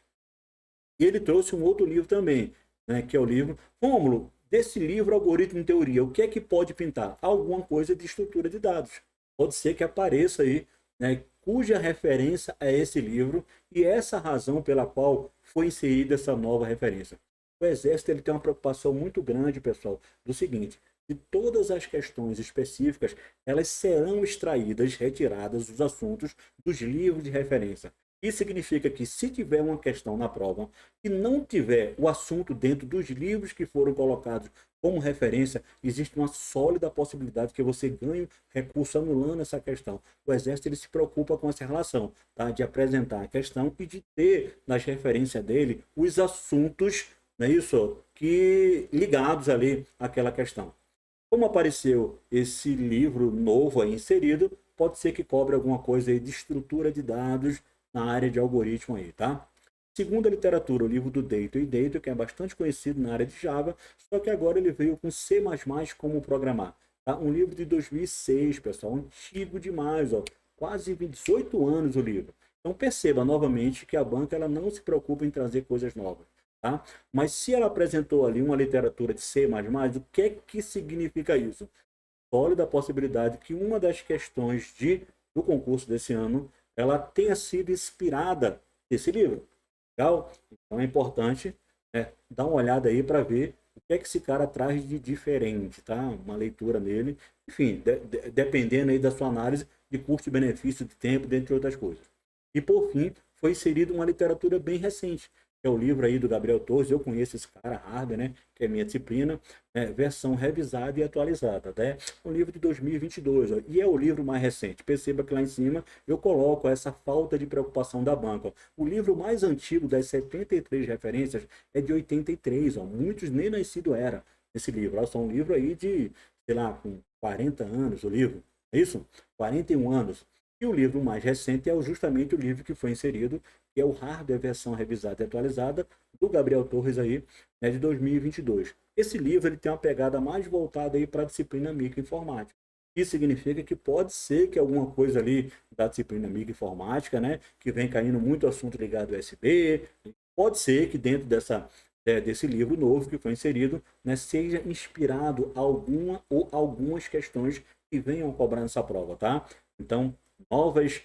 E ele trouxe um outro livro também, né, que é o livro Rômulo, desse livro Algoritmo em Teoria, o que é que pode pintar? Alguma coisa de estrutura de dados. Pode ser que apareça aí, né, cuja referência é esse livro e essa razão pela qual foi inserida essa nova referência. O Exército ele tem uma preocupação muito grande, pessoal, do seguinte: de todas as questões específicas, elas serão extraídas, retiradas dos assuntos dos livros de referência. Isso significa que se tiver uma questão na prova e não tiver o assunto dentro dos livros que foram colocados como referência, existe uma sólida possibilidade que você ganhe recurso anulando essa questão. O Exército ele se preocupa com essa relação, tá? De apresentar a questão e de ter nas referências dele os assuntos, não é isso? Que ligados ali àquela questão. Como apareceu esse livro novo aí inserido, pode ser que cobre alguma coisa aí de estrutura de dados na área de algoritmo aí, tá? Segundo a literatura, o livro do Dayton e Dayton, que é bastante conhecido na área de Java, só que agora ele veio com C++ como programar. Tá? Um livro de 2006, pessoal, antigo demais, ó, quase 18 anos o livro. Então perceba novamente que a banca ela não se preocupa em trazer coisas novas. Tá? Mas se ela apresentou ali uma literatura de C++, o que significa isso? Sólida possibilidade que uma das questões do concurso desse ano ela tenha sido inspirada nesse livro. Legal? Então é importante, né, dar uma olhada aí para ver o que é que esse cara traz de diferente, tá? Uma leitura nele. Enfim, dependendo aí da sua análise de custo e benefício de tempo, dentre outras coisas. E por fim, foi inserido uma literatura bem recente, que é o livro aí do Gabriel Torres. Eu conheço esse cara, Harder, né? Que é minha disciplina, né? Versão revisada e atualizada, né? Um livro de 2022, ó, e é o livro mais recente. Perceba que lá em cima eu coloco essa falta de preocupação da banca. Ó. O livro mais antigo das 73 referências é de 83, ó. Muitos nem nascido era esse livro. Ó. São um livro aí de, sei lá, com 40 anos o livro. É isso? 41 anos. E o livro mais recente é justamente o livro que foi inserido, que é o Hardware Versão Revisada e Atualizada, do Gabriel Torres aí, né, de 2022. Esse livro ele tem uma pegada mais voltada aí para a disciplina microinformática. Isso significa que pode ser que alguma coisa ali da disciplina microinformática, né, que vem caindo muito assunto ligado ao USB, pode ser que dentro desse livro novo que foi inserido, né, seja inspirado alguma ou algumas questões que venham a cobrar nessa prova, tá? Então, novas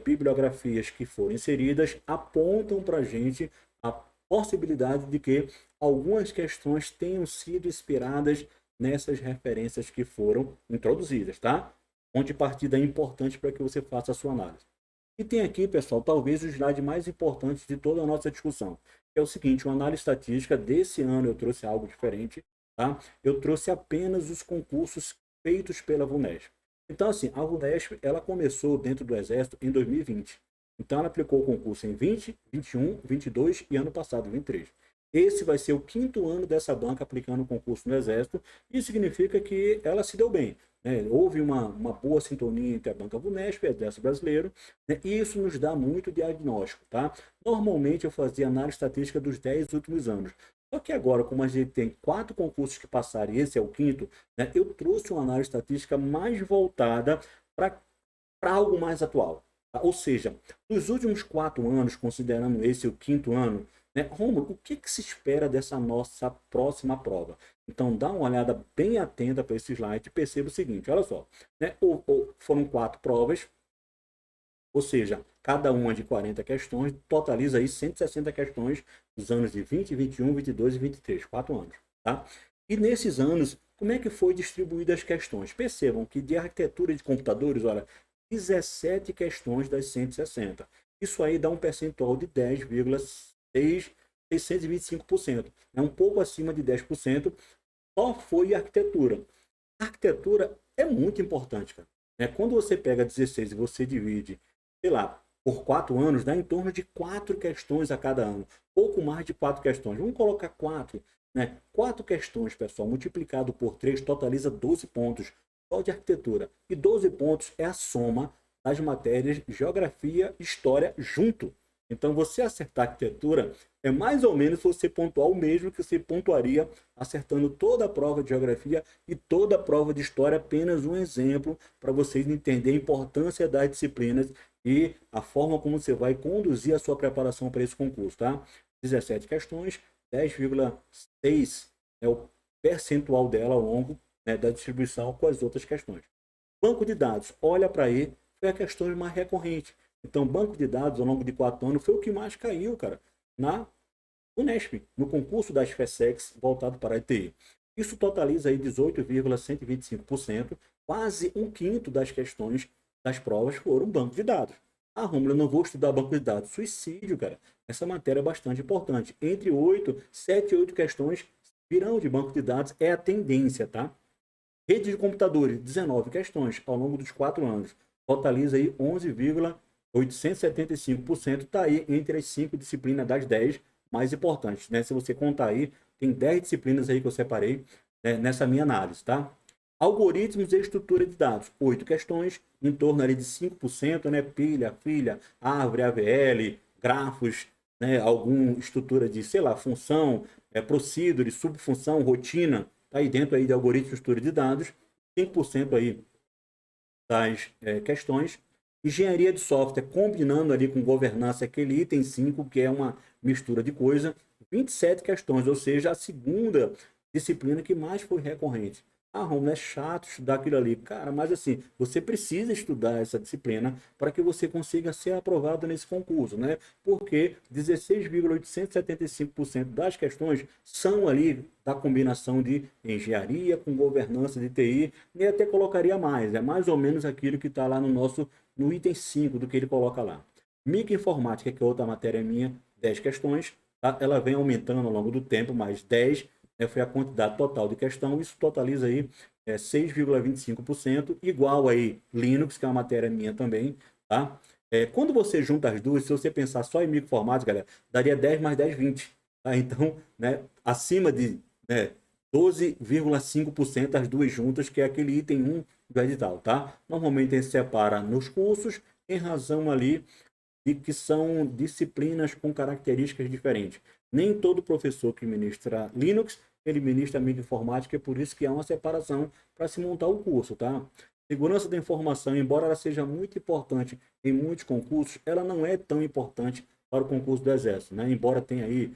bibliografias que foram inseridas apontam para a gente a possibilidade de que algumas questões tenham sido inspiradas nessas referências que foram introduzidas, tá? Ponto de partida importante para que você faça a sua análise. E tem aqui, pessoal, talvez o slide mais importante de toda a nossa discussão, que é o seguinte: uma análise estatística desse ano eu trouxe algo diferente, tá? Eu trouxe apenas os concursos feitos pela VUNESP. Então, assim, a VUNESP, ela começou dentro do Exército em 2020. Então, ela aplicou o concurso em 20, 21, 22 e ano passado, 23. Esse vai ser o 5º ano dessa banca aplicando o concurso no Exército. Isso significa que ela se deu bem. Né? Houve uma boa sintonia entre a banca VUNESP e o Exército Brasileiro. Né? E isso nos dá muito diagnóstico. Tá? Normalmente, eu fazia análise estatística dos 10 últimos anos. Só que agora, como a gente tem 4 concursos que passaram e esse é o 5º, né, eu trouxe uma análise estatística mais voltada para algo mais atual. Tá? Ou seja, nos últimos 4 anos, considerando esse o 5º ano, né, Rômulo, o que se espera dessa nossa próxima prova? Então, dá uma olhada bem atenta para esse slide e perceba o seguinte, olha só. Né, foram 4 provas, ou seja, cada uma de 40 questões, totaliza aí 160 questões dos anos de 20, 21, 22 e 23, 4 anos. Tá? E nesses anos, como é que foi distribuídas as questões? Percebam que de arquitetura de computadores, olha, 17 questões das 160. Isso aí dá um percentual de 10,625%. É um pouco acima de 10%, só foi arquitetura. A arquitetura é muito importante, cara. Quando você pega 16 e você divide, sei lá, por 4 anos, dá em torno de 4 questões a cada ano. Pouco mais de 4 questões. Vamos colocar 4. 4 questões, pessoal, multiplicado por 3, totaliza 12 pontos. Só de arquitetura. E 12 pontos é a soma das matérias geografia e história junto. Então, você acertar arquitetura é mais ou menos você pontuar o mesmo que você pontuaria acertando toda a prova de geografia e toda a prova de história. Apenas um exemplo para vocês entenderem a importância das disciplinas e a forma como você vai conduzir a sua preparação para esse concurso, tá? 17 questões, 10,6 é o percentual dela ao longo, né, da distribuição com as outras questões. Banco de dados, olha para aí, foi a questão mais recorrente. Então, banco de dados ao longo de 4 anos foi o que mais caiu, cara, na Unesp, no concurso das FESEX voltado para a ETI. Isso totaliza aí 18,125%, quase um quinto das questões das provas foram banco de dados. Ah, Romulo, eu não vou estudar banco de dados. Suicídio, cara. Essa matéria é bastante importante. Entre 7 e 8 questões virão de banco de dados, é a tendência, tá? Rede de computadores, 19 questões ao longo dos 4 anos. Totaliza aí 11,875%. Está aí entre as 5 disciplinas das 10 mais importantes, né? Se você contar aí, tem 10 disciplinas aí que eu separei, né, nessa minha análise, tá? Algoritmos e estrutura de dados, 8 questões, em torno ali de 5%, né? Pilha, filha, árvore, AVL, grafos, né? Alguma estrutura de, sei lá, função, procedure, subfunção, rotina, tá aí dentro aí de algoritmos e estrutura de dados, 5% aí das questões. Engenharia de software, combinando ali com governança, aquele item 5, que é uma mistura de coisa, 27 questões, ou seja, a segunda disciplina que mais foi recorrente. Ah, Romulo, é chato estudar aquilo ali. Cara, mas assim, você precisa estudar essa disciplina para que você consiga ser aprovado nesse concurso, né? Porque 16,875% das questões são ali da combinação de engenharia com governança de TI, e até colocaria mais, é mais ou menos aquilo que está lá no item 5 do que ele coloca lá. Microinformática, que é outra matéria minha, 10 questões, tá? Ela vem aumentando ao longo do tempo, mas 10 foi a quantidade total de questão, isso totaliza aí 6,25%, igual aí Linux, que é uma matéria minha também, tá? Quando você junta as duas, se você pensar só em microinformática, galera, daria 10 mais 10, 20. Tá? Então, né, acima de 12,5% as duas juntas, que é aquele item 1 do edital, tá? Normalmente a gente separa nos cursos, em razão ali de que são disciplinas com características diferentes. Nem todo professor que ministra Linux, ele ministra microinformática, é por isso que há uma separação para se montar o curso, tá? Segurança da informação, embora ela seja muito importante em muitos concursos, ela não é tão importante para o concurso do Exército, né? Embora tenha aí,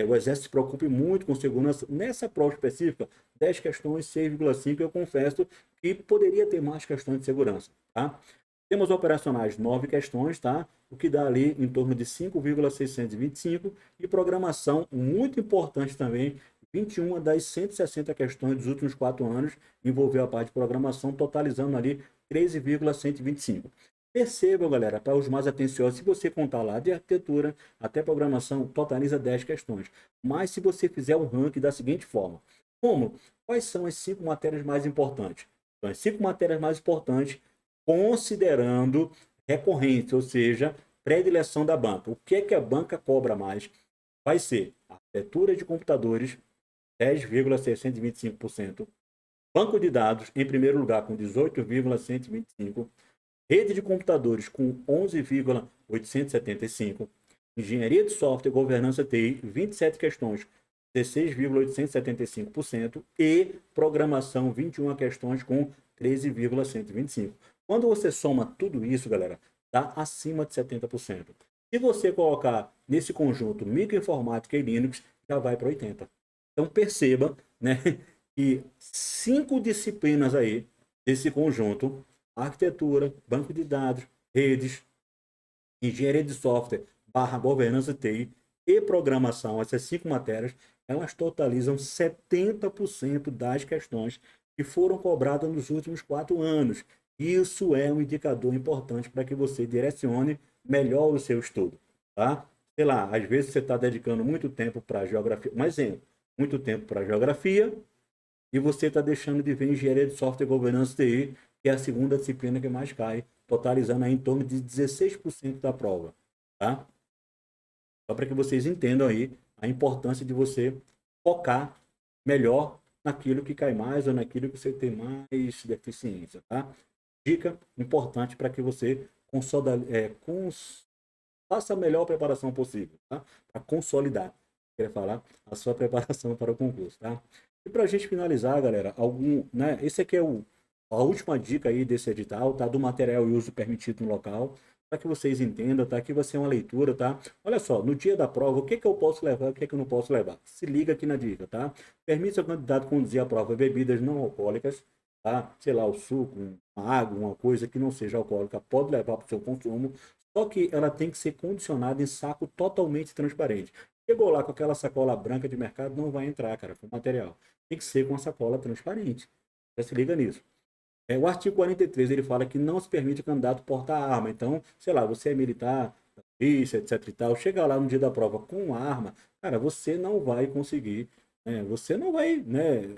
o Exército se preocupe muito com segurança. Nessa prova específica, 10 questões, 6,5, eu confesso que poderia ter mais questões de segurança, tá? Temos operacionais 9 questões, tá? O que dá ali em torno de 5,625 e programação, muito importante também, 21 das 160 questões dos últimos 4 anos envolveu a parte de programação, totalizando ali 13,125. Percebam, galera, para os mais atenciosos, se você contar lá de arquitetura até programação, totaliza 10 questões. Mas se você fizer um ranking da seguinte forma: como? Quais são as 5 matérias mais importantes? Então, as 5 matérias mais importantes, considerando recorrente, ou seja, predileção da banca. O que é que a banca cobra mais? Vai ser arquitetura de computadores, 10,625%. Banco de dados, em primeiro lugar, com 18,125%. Rede de computadores, com 11,875%. Engenharia de software e governança TI, 27 questões, 16,875%. E programação, 21 questões, com 13,125%. Quando você soma tudo isso, galera, dá acima de 70%. Se você colocar nesse conjunto microinformática e Linux, já vai para 80%. Então perceba, né, que 5 disciplinas aí desse conjunto, arquitetura, banco de dados, redes, engenharia de software, governança TI e programação, essas 5 matérias, elas totalizam 70% das questões que foram cobradas nos últimos 4 anos. Isso é um indicador importante para que você direcione melhor o seu estudo, tá? Sei lá, às vezes você está dedicando muito tempo para geografia, um exemplo, muito tempo para geografia, e você está deixando de ver engenharia de software e governança TI, que é a segunda disciplina que mais cai, totalizando aí em torno de 16% da prova, tá? Só para que vocês entendam aí a importância de você focar melhor naquilo que cai mais ou naquilo que você tem mais deficiência, tá? Dica importante para que você faça a melhor preparação possível, tá? Para consolidar, quer falar, a sua preparação para o concurso, tá? E para a gente finalizar, galera, esse aqui é a última dica aí desse edital, tá? Do material e uso permitido no local, para que vocês entendam, tá? Aqui vai ser uma leitura, tá? Olha só, no dia da prova, o que que eu posso levar, o que que eu não posso levar? Se liga aqui na dica, tá? Permite ao candidato conduzir a prova bebidas não alcoólicas, tá? Sei lá, o suco, uma água, uma coisa que não seja alcoólica, pode levar para o seu consumo, só que ela tem que ser condicionada em saco totalmente transparente. Chegou lá com aquela sacola branca de mercado, não vai entrar, cara, com material. Tem que ser com a sacola transparente. Já se liga nisso. O artigo 43 ele fala que não se permite candidato portar arma. Então, sei lá, você é militar, da polícia, etc e tal, chega lá no dia da prova com arma, cara, você não vai conseguir, né? Você não vai, né?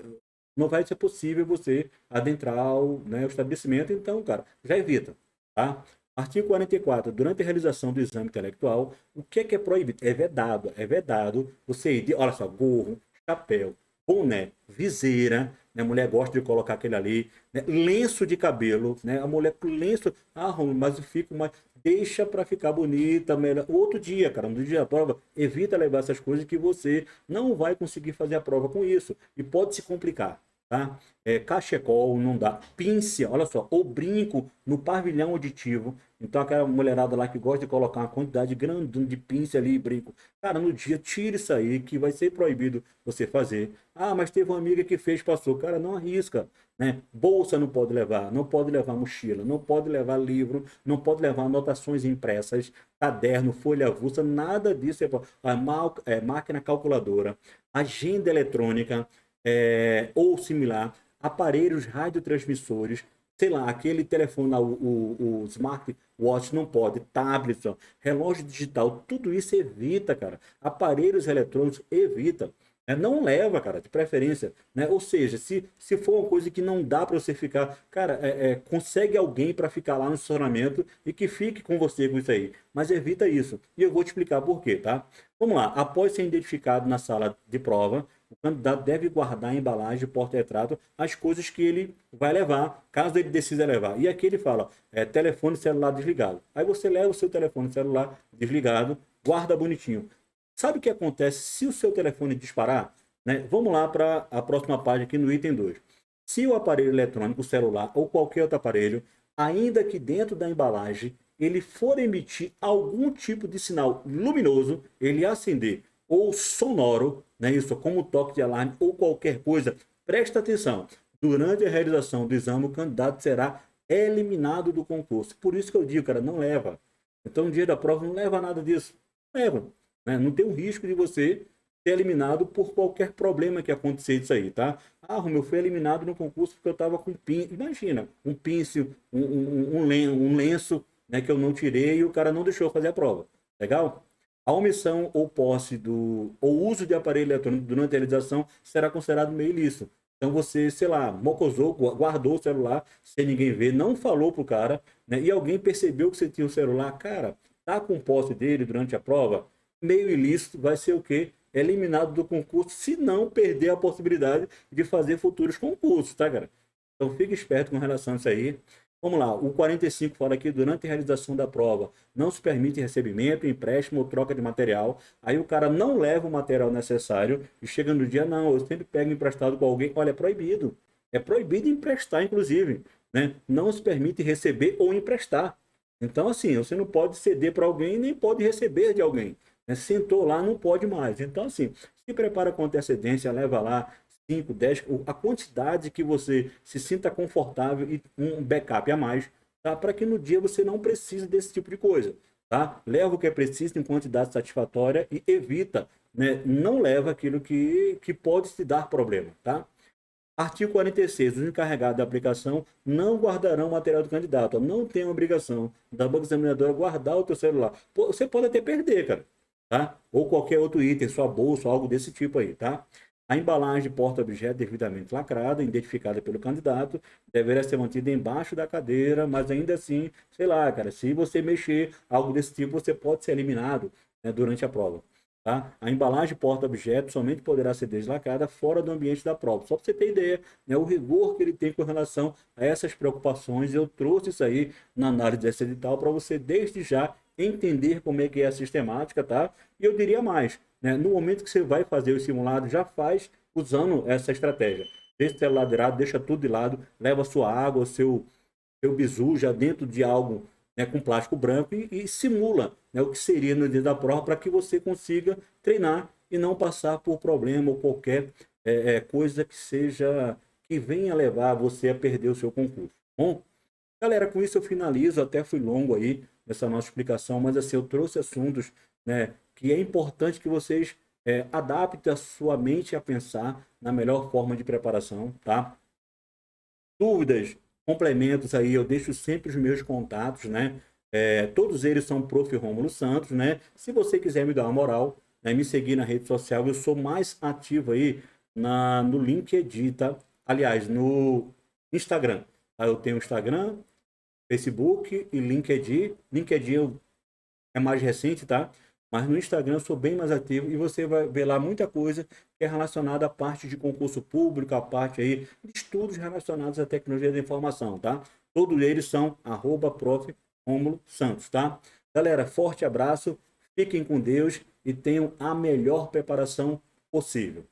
Não vai ser possível você adentrar o estabelecimento. Então, cara, já evita, tá? Artigo 44. Durante a realização do exame intelectual, o que é proibido? É vedado você ir olha só, gorro, chapéu, boné, viseira, né? A mulher gosta de colocar aquele ali, né? Lenço de cabelo, né? A mulher com lenço, mas eu fico mais, deixa para ficar bonita, melhor. Outro dia, cara, no dia da prova, evita levar essas coisas que você não vai conseguir fazer a prova com isso e pode se complicar, tá? Cachecol não dá, pince, olha só, ou brinco no pavilhão auditivo. Então aquela mulherada lá que gosta de colocar uma quantidade grande de pince ali e brinco, cara, no dia tira isso aí que vai ser proibido você fazer. Mas teve uma amiga que fez, passou. Cara, não arrisca, né? Bolsa não pode levar, não pode levar mochila, não pode levar livro, não pode levar anotações impressas, caderno, folha avulsa, nada disso máquina calculadora, agenda eletrônica, ou similar, aparelhos radiotransmissores, sei lá, aquele telefone lá, o smartwatch não pode, tablet, ó, relógio digital, tudo isso evita, cara. Aparelhos eletrônicos evita. Não leva, cara, de preferência, né? Ou seja, se for uma coisa que não dá para você ficar, cara, consegue alguém para ficar lá no estacionamento e que fique com você com isso aí, mas evita isso. E eu vou te explicar por quê, tá? Vamos lá. Após ser identificado na sala de prova, o candidato deve guardar a embalagem de porta-retrato as coisas que ele vai levar, caso ele decida levar. E aqui ele fala, telefone celular desligado. Aí você leva o seu telefone celular desligado, guarda bonitinho. Sabe o que acontece se o seu telefone disparar? Né? Vamos lá para a próxima página aqui no item 2. Se o aparelho eletrônico, o celular ou qualquer outro aparelho, ainda que dentro da embalagem, ele for emitir algum tipo de sinal luminoso, ele acender ou sonoro, né, isso como toque de alarme ou qualquer coisa, presta atenção. Durante a realização do exame, o candidato será eliminado do concurso. Por isso que eu digo, cara, não leva. Então, no dia da prova, não leva nada disso. Não leva. Né? Não tem o risco de você ser eliminado por qualquer problema que acontecer disso aí, tá? Romeu, eu fui eliminado no concurso porque eu estava com imagina, um pincel, um lenço, né, que eu não tirei e o cara não deixou fazer a prova. Legal? A omissão ou posse ou uso de aparelho eletrônico durante a realização será considerado meio ilícito. Então você, sei lá, mocosou, guardou o celular sem ninguém ver, não falou pro cara, né? E alguém percebeu que você tinha o celular, cara, tá com posse dele durante a prova, meio ilícito, vai ser o quê? Eliminado do concurso, se não perder a possibilidade de fazer futuros concursos, tá, cara? Então fique esperto com relação a isso aí. Vamos lá, o 45 fala aqui, durante a realização da prova, não se permite recebimento, empréstimo ou troca de material. Aí o cara não leva o material necessário e chega no dia, não, eu sempre pego emprestado com alguém. Olha, é proibido. É proibido emprestar, inclusive, né? Não se permite receber ou emprestar. Então, assim, você não pode ceder para alguém nem pode receber de alguém. Né? Sentou lá, não pode mais. Então, assim, se prepara com antecedência, leva lá 5, 10, a quantidade que você se sinta confortável e um backup a mais, tá? Para que no dia você não precise desse tipo de coisa, tá? Leva o que é preciso em quantidade satisfatória e evita, né? Não leva aquilo que pode te dar problema, tá? Artigo 46. Os encarregados da aplicação não guardarão o material do candidato. Não tem a obrigação da banca examinadora guardar o teu celular. Você pode até perder, cara, tá? Ou qualquer outro item, sua bolsa, algo desse tipo aí, tá? A embalagem porta-objeto devidamente lacrada, identificada pelo candidato, deverá ser mantida embaixo da cadeira, mas ainda assim, sei lá, cara, se você mexer algo desse tipo, você pode ser eliminado, né, durante a prova. Tá? A embalagem porta-objeto somente poderá ser deslacrada fora do ambiente da prova. Só para você ter ideia, né, o rigor que ele tem com relação a essas preocupações. Eu trouxe isso aí na análise desse edital para você, desde já, entender como é que é a sistemática, tá? E eu diria mais, né? No momento que você vai fazer o simulado, já faz usando essa estratégia. Deixa o celular de lado, deixa tudo de lado, leva a sua água, o seu bizu já dentro de algo, né, com plástico branco e simula, né, o que seria no dia da prova para que você consiga treinar e não passar por problema ou qualquer coisa que seja que venha levar você a perder o seu concurso. Bom, galera, com isso eu finalizo. Até fui longo aí nessa nossa explicação, mas assim, eu trouxe assuntos, né, que é importante que vocês adaptem a sua mente a pensar na melhor forma de preparação, tá? Dúvidas, complementos aí, eu deixo sempre os meus contatos, né? Todos eles são Prof. Rômulo Santos, né? Se você quiser me dar uma moral, né, me seguir na rede social, eu sou mais ativo aí no LinkedIn, tá? Aliás, no Instagram. Tá? Eu tenho Instagram, Facebook e LinkedIn. LinkedIn é mais recente, tá? Mas no Instagram eu sou bem mais ativo e você vai ver lá muita coisa que é relacionada à parte de concurso público, à parte aí de estudos relacionados à tecnologia da informação, tá? Todos eles são @prof. Rômulo Santos, tá? Galera, forte abraço, fiquem com Deus e tenham a melhor preparação possível.